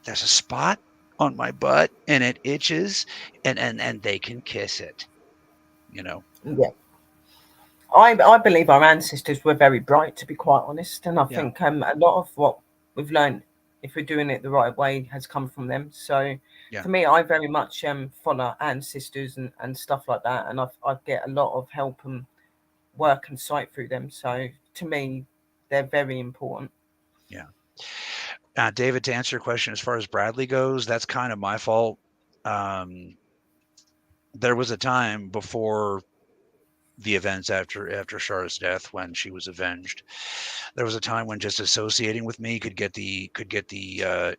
Speaker 3: There's a spot on my butt and it itches, and they can kiss it.
Speaker 2: Yeah. I believe our ancestors were very bright, to be quite honest, and I think a lot of what we've learned, if we're doing it the right way, has come from them. So for me, I very much follow ancestors and stuff like that, and I get a lot of help and work and sight through them. So to me, they're very important.
Speaker 3: Yeah. David, to answer your question, as far as Bradley goes, that's kind of my fault. there was a time before the events after Char's death when she was avenged. There was a time when just associating with me could get the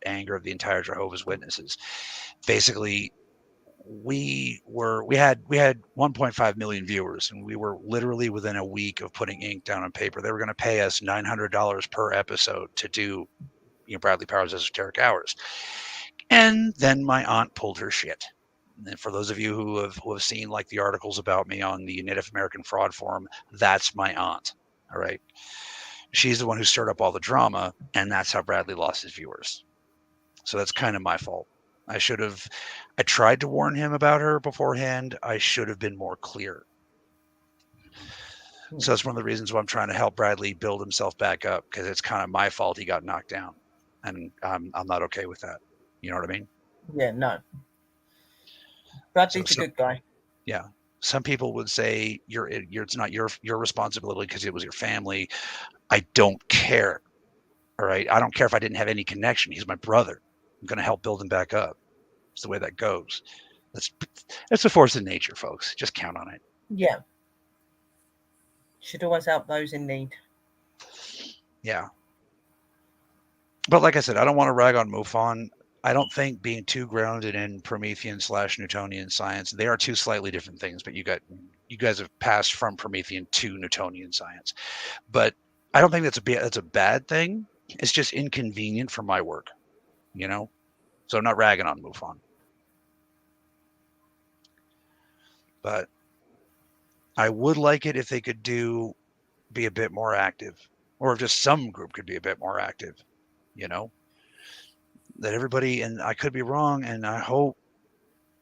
Speaker 3: anger of the entire Jehovah's Witnesses. Basically, we had 1.5 million viewers, and we were literally within a week of putting ink down on paper. They were going to pay us $900 per episode to do, Bradley Powers' Esoteric Hours. And then my aunt pulled her shit. And for those of you who have seen like the articles about me on the Native American Fraud Forum, that's my aunt. All right. She's the one who stirred up all the drama, and that's how Bradley lost his viewers. So that's kind of my fault. I tried to warn him about her beforehand. I should have been more clear. So that's one of the reasons why I'm trying to help Bradley build himself back up, because it's kind of my fault he got knocked down, and I'm not okay with that. You know what I mean?
Speaker 2: Yeah, no. Bradley's a good guy.
Speaker 3: Yeah. Some people would say it's not your responsibility because it was your family. I don't care. All right. I don't care if I didn't have any connection. He's my brother. I'm going to help build him back up. It's the way that goes. That's a force of nature, folks. Just count on it.
Speaker 2: Yeah. Should always help those in need.
Speaker 3: Yeah. But like I said, I don't want to rag on MUFON. I don't think being too grounded in Promethean/Newtonian science, they are two slightly different things, but you guys have passed from Promethean to Newtonian science. But I don't think that's a bad thing. It's just inconvenient for my work, So I'm not ragging on MUFON. But I would like it if they could be a bit more active, or if just some group could be a bit more active, that everybody, and I could be wrong, and I hope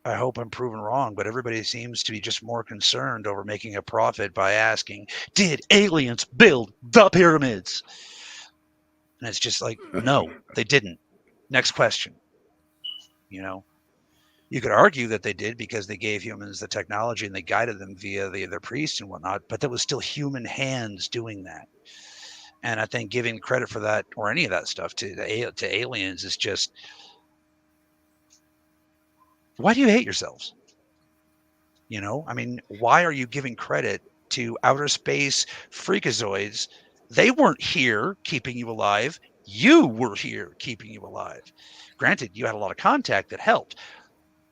Speaker 3: I'm proven wrong, but everybody seems to be just more concerned over making a profit by asking, did aliens build the pyramids? And it's just like, no, they didn't. Next question. You could argue that they did because they gave humans the technology and they guided them via their priests and whatnot, but that was still human hands doing that. And I think giving credit for that or any of that stuff to aliens is just, why do you hate yourselves? Why are you giving credit to outer space freakazoids? They weren't here keeping you alive. You were here keeping you alive. Granted, you had a lot of contact that helped,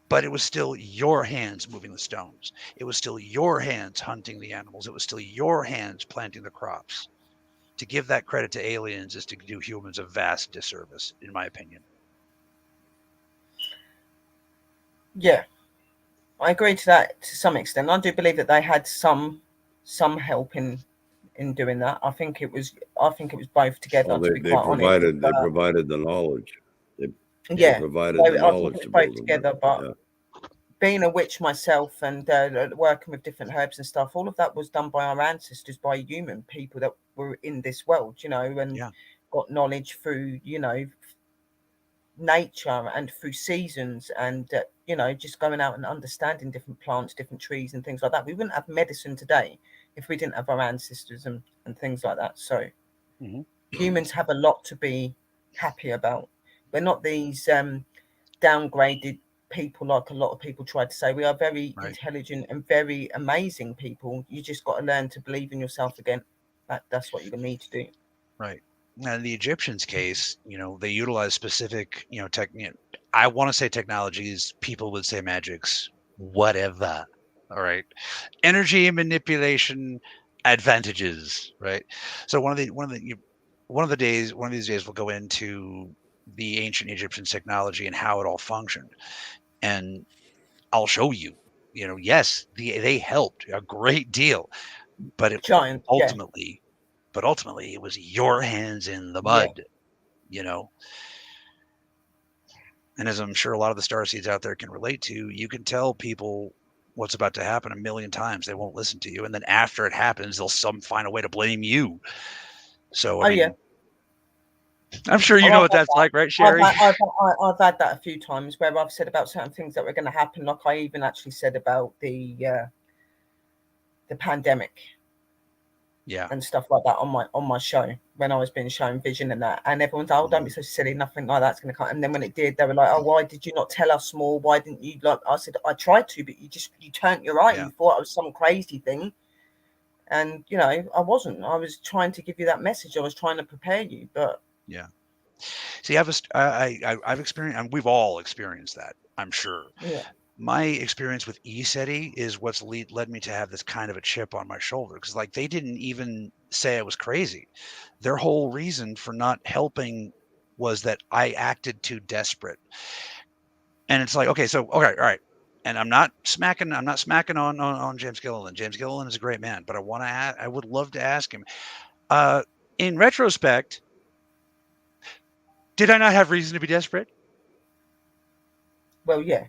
Speaker 3: but it was still your hands moving the stones. It was still your hands hunting the animals. It was still your hands planting the crops. To give that credit to aliens is to do humans a vast disservice, in my opinion.
Speaker 2: Yeah, I agree to that to some extent. I do believe that they had some help in doing that. I think it was both together.
Speaker 1: Well, they provided the knowledge. They provided the knowledge to
Speaker 2: both together. But being a witch myself and working with different herbs and stuff, all of that was done by our ancestors, by human people that were in this world, and got knowledge through, nature and through seasons and, just going out and understanding different plants, different trees and things like that. We wouldn't have medicine today if we didn't have our ancestors and things like that. So humans have a lot to be happy about. We're not these downgraded people like a lot of people try to say. We are very intelligent and very amazing people. You just got to learn to believe in yourself again. That's what you need to do.
Speaker 3: Right. And in the Egyptians' case, they utilize specific, I want to say technologies, people would say magics, whatever. All right. Energy manipulation advantages, right? So one of these days we'll go into the ancient Egyptian technology and how it all functioned. And I'll show you, yes, they helped a great deal, but ultimately it was your hands in the mud, And as I'm sure a lot of the starseeds out there can relate to, you can tell people what's about to happen a million times. They won't listen to you. And then after it happens, they'll find a way to blame you. So, I'm sure you know what that's like, right, Sherry?
Speaker 2: I've had that a few times where I've said about certain things that were going to happen. Like I even actually said about the pandemic, and stuff like that on my show, when I was being shown vision and that, and everyone's, oh, don't be so silly, nothing like that's going to come. And then when it did, they were like, oh, why did you not tell us more? Why didn't you? Like, I said, I tried to, but you turned your eye.
Speaker 3: Yeah.
Speaker 2: You thought I was some crazy thing, and you know, I wasn't. I was trying to give you that message. I was trying to prepare you, but
Speaker 3: yeah. See, I've experienced, and we've all experienced that, I'm sure.
Speaker 2: yeah.
Speaker 3: My experience with ESETI is what's led me to have this kind of a chip on my shoulder, because like they didn't even say I was crazy. Their whole reason for not helping was that I acted too desperate. And it's like, okay, all right. And I'm not smacking on James Gilliland. James Gilliland is a great man, but I would love to ask him, in retrospect, did I not have reason to be desperate?
Speaker 2: Well, yeah.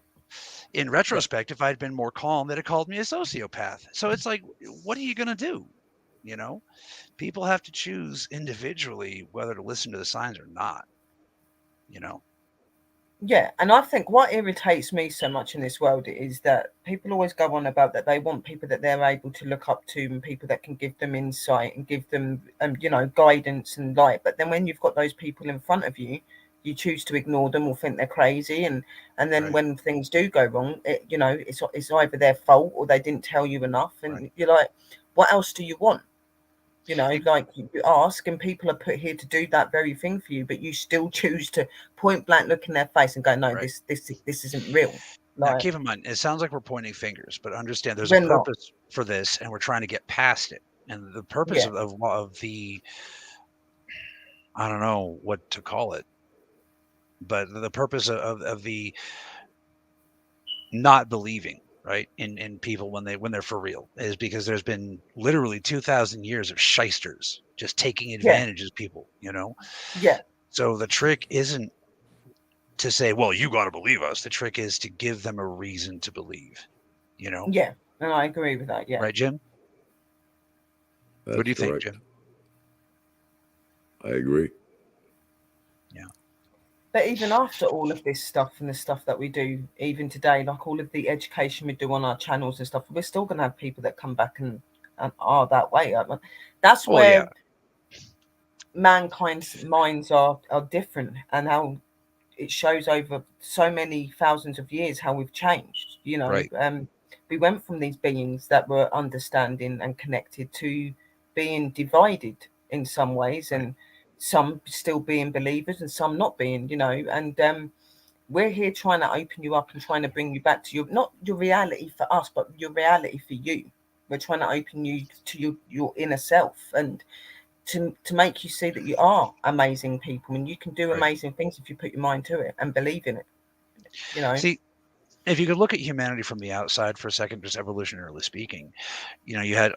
Speaker 3: In retrospect, if I'd been more calm, they'd have called me a sociopath. So it's like, what are you going to do? You know, people have to choose individually whether to listen to the signs or not, you know?
Speaker 2: Yeah, and I think what irritates me so much in this world is that people always go on about that they want people that they're able to look up to and people that can give them insight and give them, you know, guidance and light. But then when you've got those people in front of you, you choose to ignore them or think they're crazy, and then
Speaker 3: Right.
Speaker 2: when things do go wrong, you know, it's either their fault or they didn't tell you enough, and
Speaker 3: Right.
Speaker 2: you're like, what else do you want? You know, like you ask, and people are put here to do that very thing for you, but you still choose to point blank look in their face and go, no,
Speaker 3: Right.
Speaker 2: this isn't real.
Speaker 3: Now,
Speaker 2: Like,
Speaker 3: keep in mind, it sounds like we're pointing fingers, but understand there's a
Speaker 2: we're not.
Speaker 3: purpose for this, and we're trying to get past it. And the purpose
Speaker 2: Yeah.
Speaker 3: of the, I don't know what to call it, but the purpose of the not believing, right, in people when they're for real, is because there's been literally 2,000 years of shysters just taking
Speaker 2: Yeah.
Speaker 3: advantage of people, you know?
Speaker 2: Yeah.
Speaker 3: So the trick isn't to say, well, you got to believe us. The trick is to give them a reason to believe, you know?
Speaker 2: Yeah. And I agree with that. Yeah.
Speaker 3: Right, Jim?
Speaker 1: That's
Speaker 3: What do you think,
Speaker 1: correct.
Speaker 3: Jim?
Speaker 1: I agree.
Speaker 3: Yeah.
Speaker 2: But even after all of this stuff and the stuff that we do, even today, like all of the education we do on our channels and stuff, we're still going to have people that come back and are that way. I mean, that's
Speaker 3: Oh, yeah.
Speaker 2: where mankind's minds are different, and how it shows over so many thousands of years how we've changed. You know,
Speaker 3: Right.
Speaker 2: We went from these beings that were understanding and connected to being divided in some ways,
Speaker 3: Right.
Speaker 2: and some still being believers and some not being. You know, and we're here trying to open you up and trying to bring you back to your, not your reality for us, but your reality for you. We're trying to open you to your inner self, and to make you see that you are amazing people and you can do
Speaker 3: Right.
Speaker 2: amazing things if you put your mind to it and believe in it. You know.
Speaker 3: See, if you could look at humanity from the outside for a second, just evolutionarily speaking, you know, you had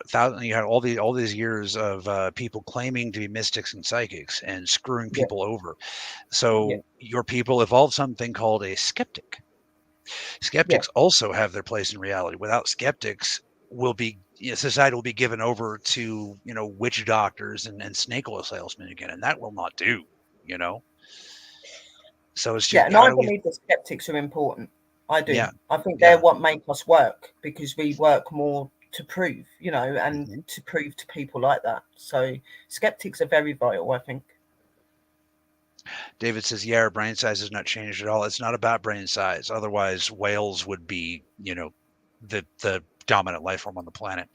Speaker 3: all these years of people claiming to be mystics and psychics and screwing
Speaker 2: Yeah.
Speaker 3: people over.
Speaker 2: Yeah.
Speaker 3: So your people evolved something called a skeptic. Skeptics also have their place in reality. Without skeptics, society will be given over to, you know, witch doctors and snake oil salesmen again, and that will not do, you know. So it's just,
Speaker 2: And
Speaker 3: how
Speaker 2: I
Speaker 3: do we?
Speaker 2: believe that skeptics are important. I do.
Speaker 3: Yeah,
Speaker 2: I think they're
Speaker 3: yeah.
Speaker 2: what make us work, because we work more to prove, you know, and
Speaker 3: Mhm.
Speaker 2: to prove to people like that. So skeptics are very vital, I think.
Speaker 3: David says, yeah, our brain size has not changed at all. It's not about brain size. Otherwise, whales would be, you know, the dominant life form on the planet.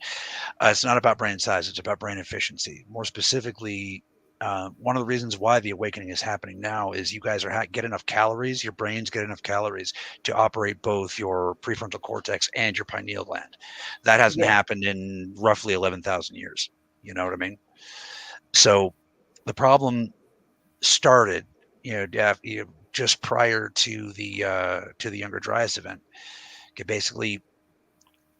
Speaker 3: It's not about brain size. It's about brain efficiency. More specifically, one of the reasons why the awakening is happening now is you guys are get enough calories. Your brains get enough calories to operate both your prefrontal cortex and your pineal gland. That hasn't happened in roughly 11,000 years. You know what I mean? So the problem started, you know, just prior to the Younger Dryas event. Okay, basically,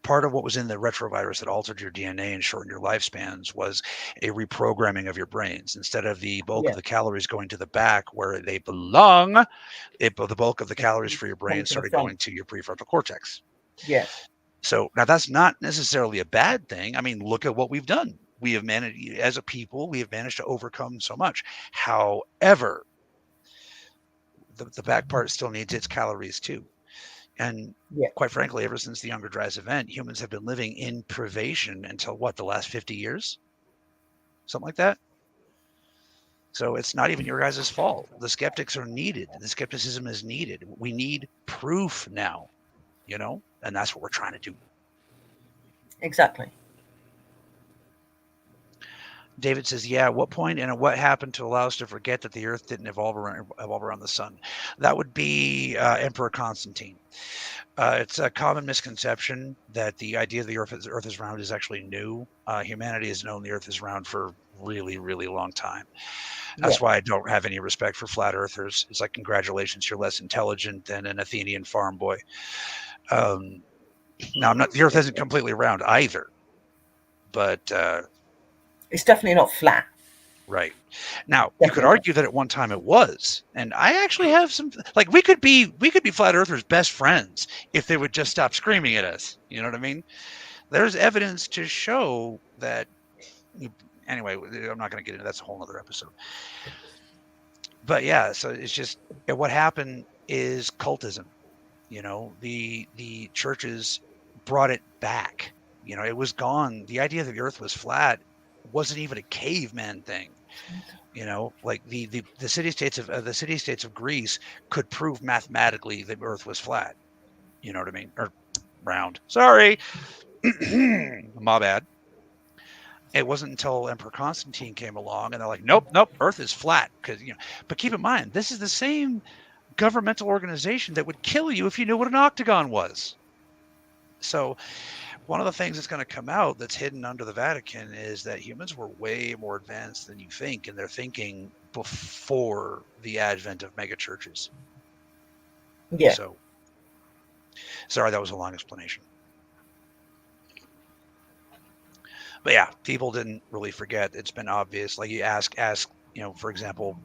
Speaker 3: part of what was in the retrovirus that altered your DNA and shortened your lifespans was a reprogramming of your brains. Instead of the bulk of the calories going to the back where they belong, the bulk of the calories for your brain started going to your prefrontal cortex.
Speaker 2: Yeah.
Speaker 3: So now that's not necessarily a bad thing. I mean, look at what we've done. We have managed, as a people, we have managed to overcome so much. However, the back part still needs its calories too. And quite frankly, ever since the Younger Dryas event, humans have been living in privation until what, the last 50 years? Something like that? So it's not even your guys' fault. The skeptics are needed. The skepticism is needed. We need proof now, and that's what we're trying to do.
Speaker 2: Exactly.
Speaker 3: David says, yeah, at what point and what happened to allow us to forget that the Earth didn't evolve around the sun? That would be Emperor Constantine. It's a common misconception that the idea of the Earth is round is actually new. Humanity has known the Earth is round for really, really long time. That's why I don't have any respect for flat earthers. It's like, congratulations, you're less intelligent than an Athenian farm boy. Now, the Earth isn't completely round either, but
Speaker 2: it's definitely not flat.
Speaker 3: Right. Now,
Speaker 2: Definitely
Speaker 3: you could argue that at one time it was, and I actually have some, like, we could be flat earthers best friends if they would just stop screaming at us. You know what I mean? There's evidence to show that. Anyway, I'm not going to get into that's a whole other episode. But yeah, so it's just what happened is cultism. The churches brought it back. It was gone. The idea that the Earth was flat wasn't even a caveman thing. Like the city-states of Greece could prove mathematically that Earth was flat. You know what I mean? Or round. Sorry. My bad. It wasn't until Emperor Constantine came along and they're like, nope, Earth is flat. But keep in mind, this is the same governmental organization that would kill you if you knew what an octagon was. So one of the things that's going to come out that's hidden under the Vatican is that humans were way more advanced than you think in their thinking before the advent of mega churches.
Speaker 2: Yeah.
Speaker 3: So, sorry, that was a long explanation. But yeah, people didn't really forget. It's been obvious. Like you ask, for example,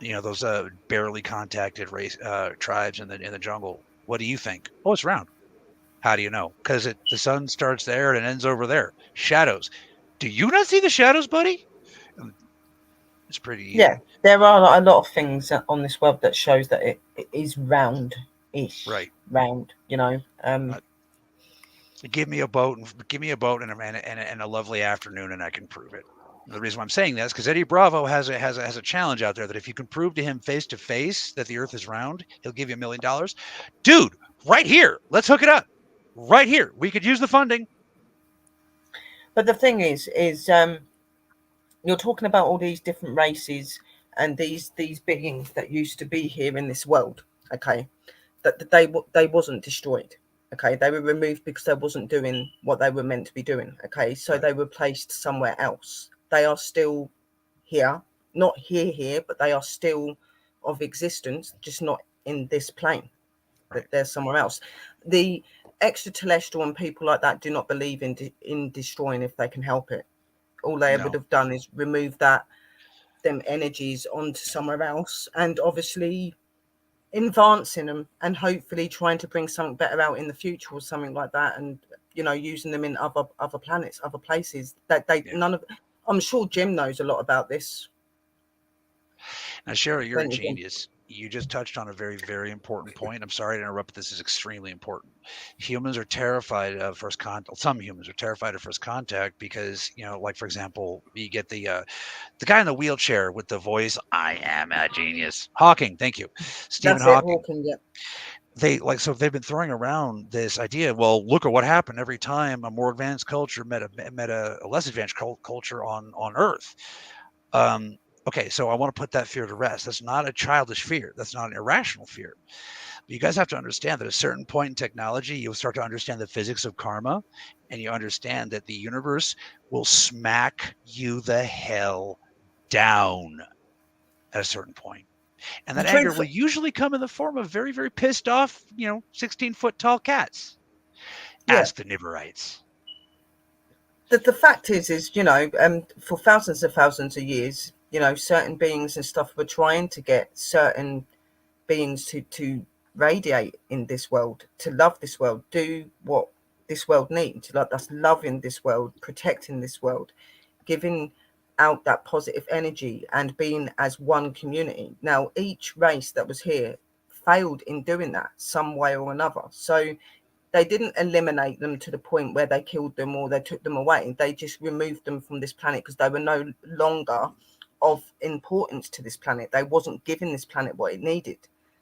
Speaker 3: those barely contacted race tribes in the jungle. What do you think? Oh, it's round. How do you know? Because the sun starts there and ends over there. Shadows. Do you not see the shadows, buddy? It's pretty easy.
Speaker 2: Yeah, there are a lot of things on this web that shows that it is round-ish.
Speaker 3: Right.
Speaker 2: Round,
Speaker 3: Give me a boat and a lovely afternoon, and I can prove it. And the reason why I'm saying that is because Eddie Bravo has a challenge out there that if you can prove to him face to face that the Earth is round, he'll give you $1 million. Dude, right here, let's hook it up. Right here, we could use the funding.
Speaker 2: But the thing is you're talking about all these different races and these beings that used to be here in this world. Okay, that they wasn't destroyed. Okay, they were removed because they wasn't doing what they were meant to be doing. Okay, so they were placed somewhere else. They are still here, not here, but they are still of existence, just not in this plane.
Speaker 3: Right.
Speaker 2: They're somewhere else. The extraterrestrial and people like that do not believe in destroying if they can help it. All they would have done is remove them energies onto somewhere else, and obviously advancing them and hopefully trying to bring something better out in the future or something like that, and using them in other planets, other places that none of. I'm sure Jim knows a lot about this.
Speaker 3: Now, Cheryl, you're a genius. You just touched on a very, very important point. I'm sorry to interrupt, but this is extremely important. Humans are terrified of first contact. Some humans are terrified of first contact because, like, for example, you get the guy in the wheelchair with the voice, I am a genius. Hawking, thank you. Stephen Hawking. So they've been throwing around this idea. Well, look at what happened every time a more advanced culture met a less advanced culture on Earth. Okay, so I want to put that fear to rest. That's not a childish fear. That's not an irrational fear. But you guys have to understand that at a certain point in technology, you'll start to understand the physics of karma, and you understand that the universe will smack you the hell down at a certain point. And that anger will usually come in the form of very, very pissed off, 16-foot tall cats. Yeah. Ask the Nibirites.
Speaker 2: The fact is, for thousands of years, certain beings and stuff were trying to get certain beings to radiate in this world, to love this world, do what this world needs. Like, that's loving this world, protecting this world, giving out that positive energy and being as one community. Now, each race that was here failed in doing that some way or another. So they didn't eliminate them to the point where they killed them or they took them away. They just removed them from this planet because they were no longer of importance to this planet. They wasn't giving this planet what it needed.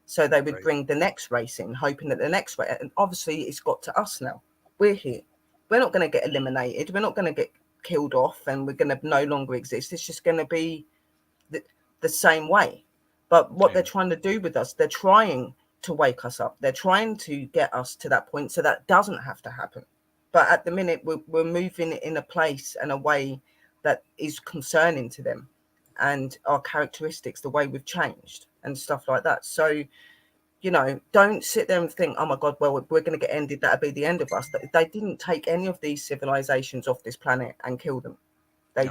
Speaker 2: So they would bring the next race in, hoping that the next race, and obviously it's got to us now. We're here. We're not going to get eliminated. We're not going to get killed off and we're going to no longer exist. It's just going to be the same way. But what they're trying to do with us, they're trying to wake us up. They're trying to get us to that point so that doesn't have to happen. But at the minute, we're moving in a place and a way that is concerning to them and our characteristics, the way we've changed and stuff like that. So, you know, don't sit there and think, oh my God, well, we're going to get ended. That'll be the end of us. They didn't take any of these civilizations off this planet and kill them. They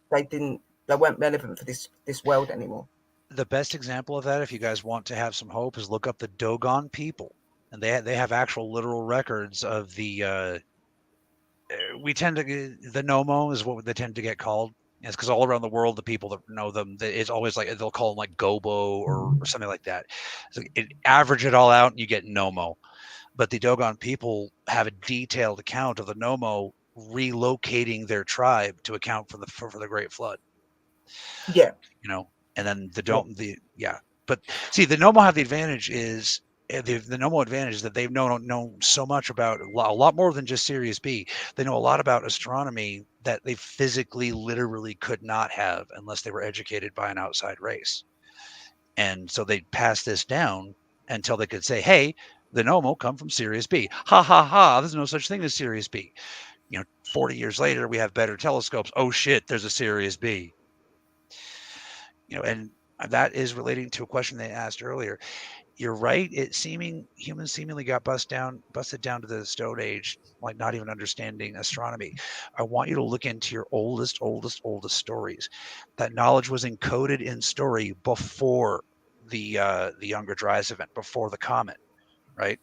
Speaker 2: weren't relevant for this world anymore.
Speaker 3: The best example of that, if you guys want to have some hope, is look up the Dogon people. And they have actual literal records of the we tend to, the Nomo is what they tend to get called. It's because all around the world, the people that know them, it's always like, they'll call them like Gobo or something like that. So average it all out and you get Nomo. But the Dogon people have a detailed account of the Nomo relocating their tribe to account for the Great Flood.
Speaker 2: Yeah.
Speaker 3: You know, and then but see, the Nomo have the advantage is, the Nomo advantage is that they've known so much about a lot more than just Sirius B. They know a lot about astronomy that they physically, literally could not have unless they were educated by an outside race. And so they passed this down until they could say, hey, the Nomo come from Sirius B. Ha ha ha, there's no such thing as Sirius B. You know, 40 years later, we have better telescopes. Oh shit, there's a Sirius B. You know, and that is relating to a question they asked earlier. You're right. Humans seemingly got busted down to the Stone Age, like not even understanding astronomy. I want you to look into your oldest stories. That knowledge was encoded in story before the Younger Dryas event, before the comet, right?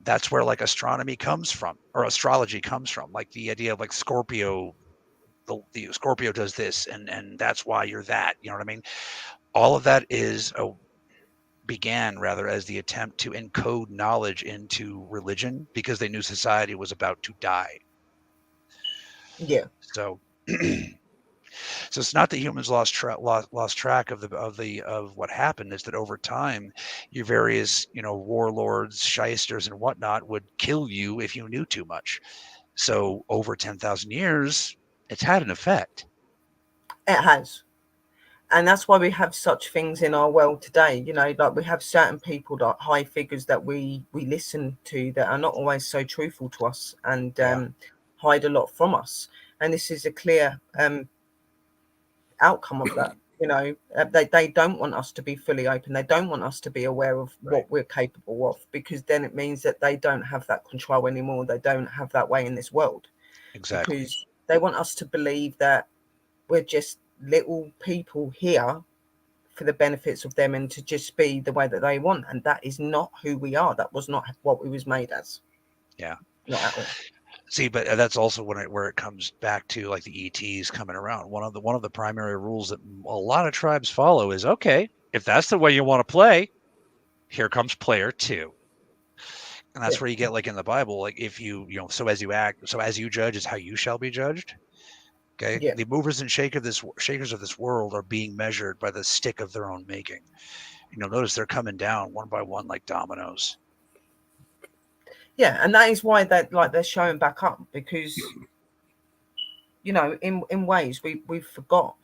Speaker 3: That's where like astronomy comes from, or astrology comes from, like the idea of like Scorpio. The Scorpio does this, and that's why you're that. You know what I mean? All of that began rather as the attempt to encode knowledge into religion because they knew society was about to die.
Speaker 2: Yeah.
Speaker 3: So it's not that humans lost track of what happened. It's that over time, your various warlords, shysters, and whatnot would kill you if you knew too much. So over 10,000 years, it's had an effect.
Speaker 2: It has. And that's why we have such things in our world today. You know, like we have certain people, like high figures that we listen to that are not always so truthful to us and hide a lot from us. And this is a clear outcome of that. You know, they don't want us to be fully open. They don't want us to be aware of what we're capable of, because then it means that they don't have that control anymore. They don't have that way in this world.
Speaker 3: Exactly.
Speaker 2: Because they want us to believe that we're just little people here for the benefits of them and to just be the way that they want, and that is not who we are. That was not what we was made as.
Speaker 3: Yeah,
Speaker 2: not at all.
Speaker 3: See, but that's also where it comes back to like the ETs coming around. One of the primary rules that a lot of tribes follow is, okay, if that's the way you want to play, here comes player 2. And that's where you get, like in the Bible, like if so as you act, so as you judge is how you shall be judged. Okay.
Speaker 2: Yeah.
Speaker 3: The movers and shakers of this world are being measured by the stick of their own making. Notice they're coming down one by one like dominoes.
Speaker 2: Yeah, and that is why they're showing back up, because in ways we forgot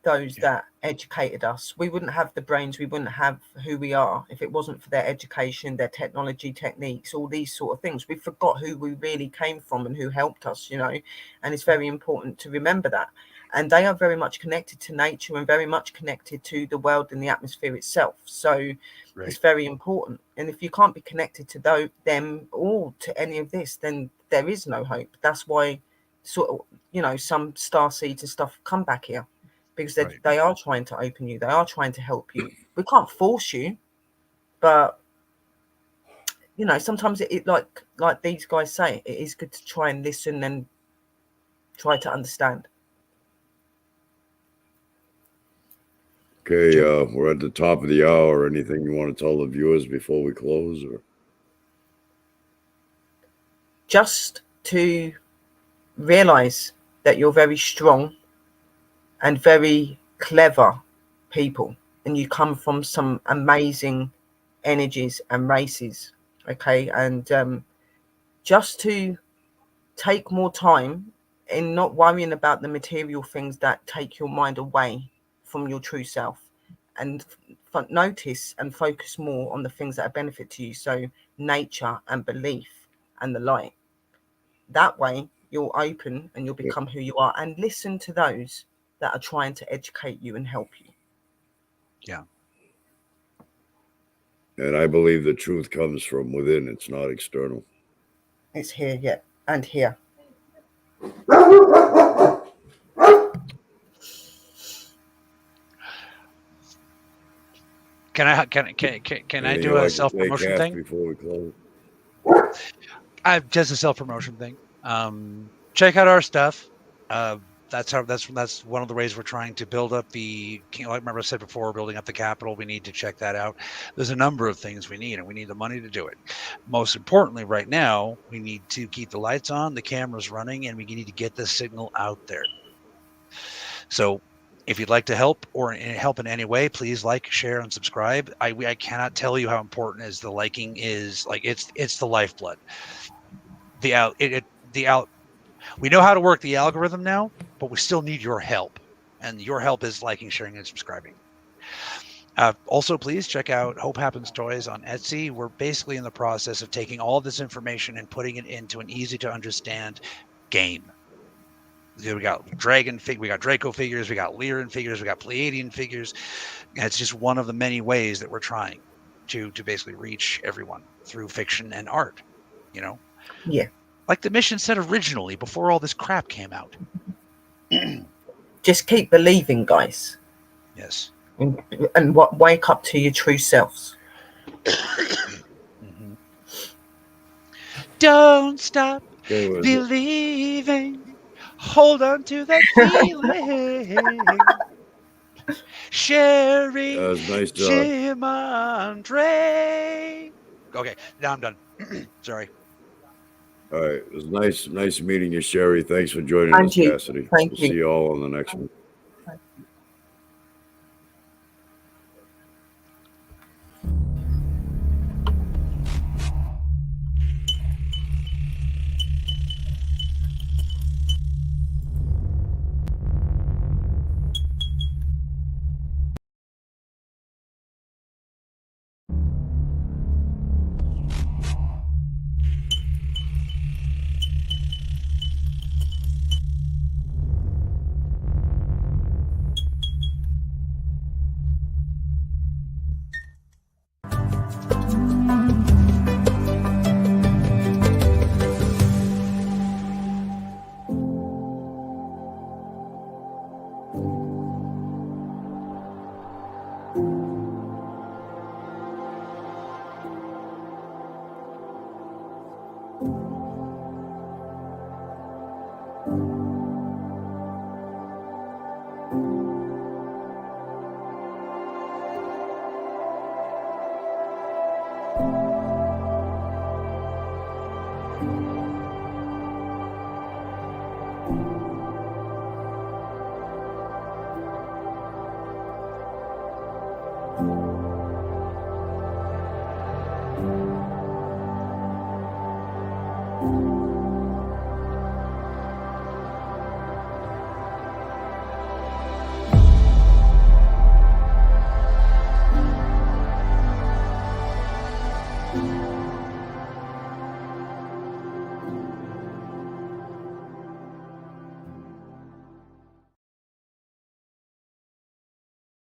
Speaker 2: those that educated us. We wouldn't have the brains, we wouldn't have who we are if it wasn't for their education, their technology, techniques, all these sort of things. We forgot who we really came from and who helped us, and it's very important to remember that. And they are very much connected to nature and very much connected to the world and the atmosphere itself. So it's very important. And if you can't be connected to them or to any of this, then there is no hope. That's why some starseeds and stuff come back here, because they are trying to open you. They are trying to help you. We can't force you, but sometimes it like these guys say, it is good to try and listen and try to understand.
Speaker 1: Okay, we're at the top of the hour. Anything you want to tell the viewers before we close? Or
Speaker 2: just to realize that you're very strong and very clever people, and you come from some amazing energies and races. Okay, and just to take more time in not worrying about the material things that take your mind away from your true self, and notice and focus more on the things that are benefit to you, so nature and belief and the light. That way you'll open and you'll become who you are, and listen to those that are trying to educate you and help you.
Speaker 3: Yeah.
Speaker 1: And I believe the truth comes from within. It's not external.
Speaker 2: It's here, yeah, and here.
Speaker 3: Can I do a self-promotion thing?
Speaker 1: Before we close?
Speaker 3: Just a self-promotion thing. Check out our stuff. That's one of the ways we're trying to build up the, like remember I said before, building up the capital. We need to check that out. There's a number of things we need, and we need the money to do it. Most importantly, right now, we need to keep the lights on, the cameras running, and we need to get the signal out there. So if you'd like to help or help in any way, please like, share, and subscribe. I cannot tell you how important is the liking is. Like it's the lifeblood. We know how to work the algorithm now, but we still need your help, and your help is liking, sharing, and subscribing. Also, please check out Hope Happens Toys on Etsy. We're basically in the process of taking all this information and putting it into an easy to understand game. We got we got Draco figures, we got Lyran figures, we got Pleiadian figures. And it's just one of the many ways that we're trying to basically reach everyone through fiction and art, you know?
Speaker 2: Yeah.
Speaker 3: Like the mission said originally, before all this crap came out.
Speaker 2: Just keep believing, guys.
Speaker 3: Yes.
Speaker 2: And wake up to your true selves.
Speaker 3: Mm-hmm. Don't stop believing. Hold on to that feeling. Sherry,
Speaker 1: nice
Speaker 3: Jim, Andre. Okay, now I'm done. Sorry.
Speaker 1: All right. It was nice meeting you, Sherry. Thanks for joining us, Cassidy.
Speaker 2: Thank you.
Speaker 1: See you all on the next one.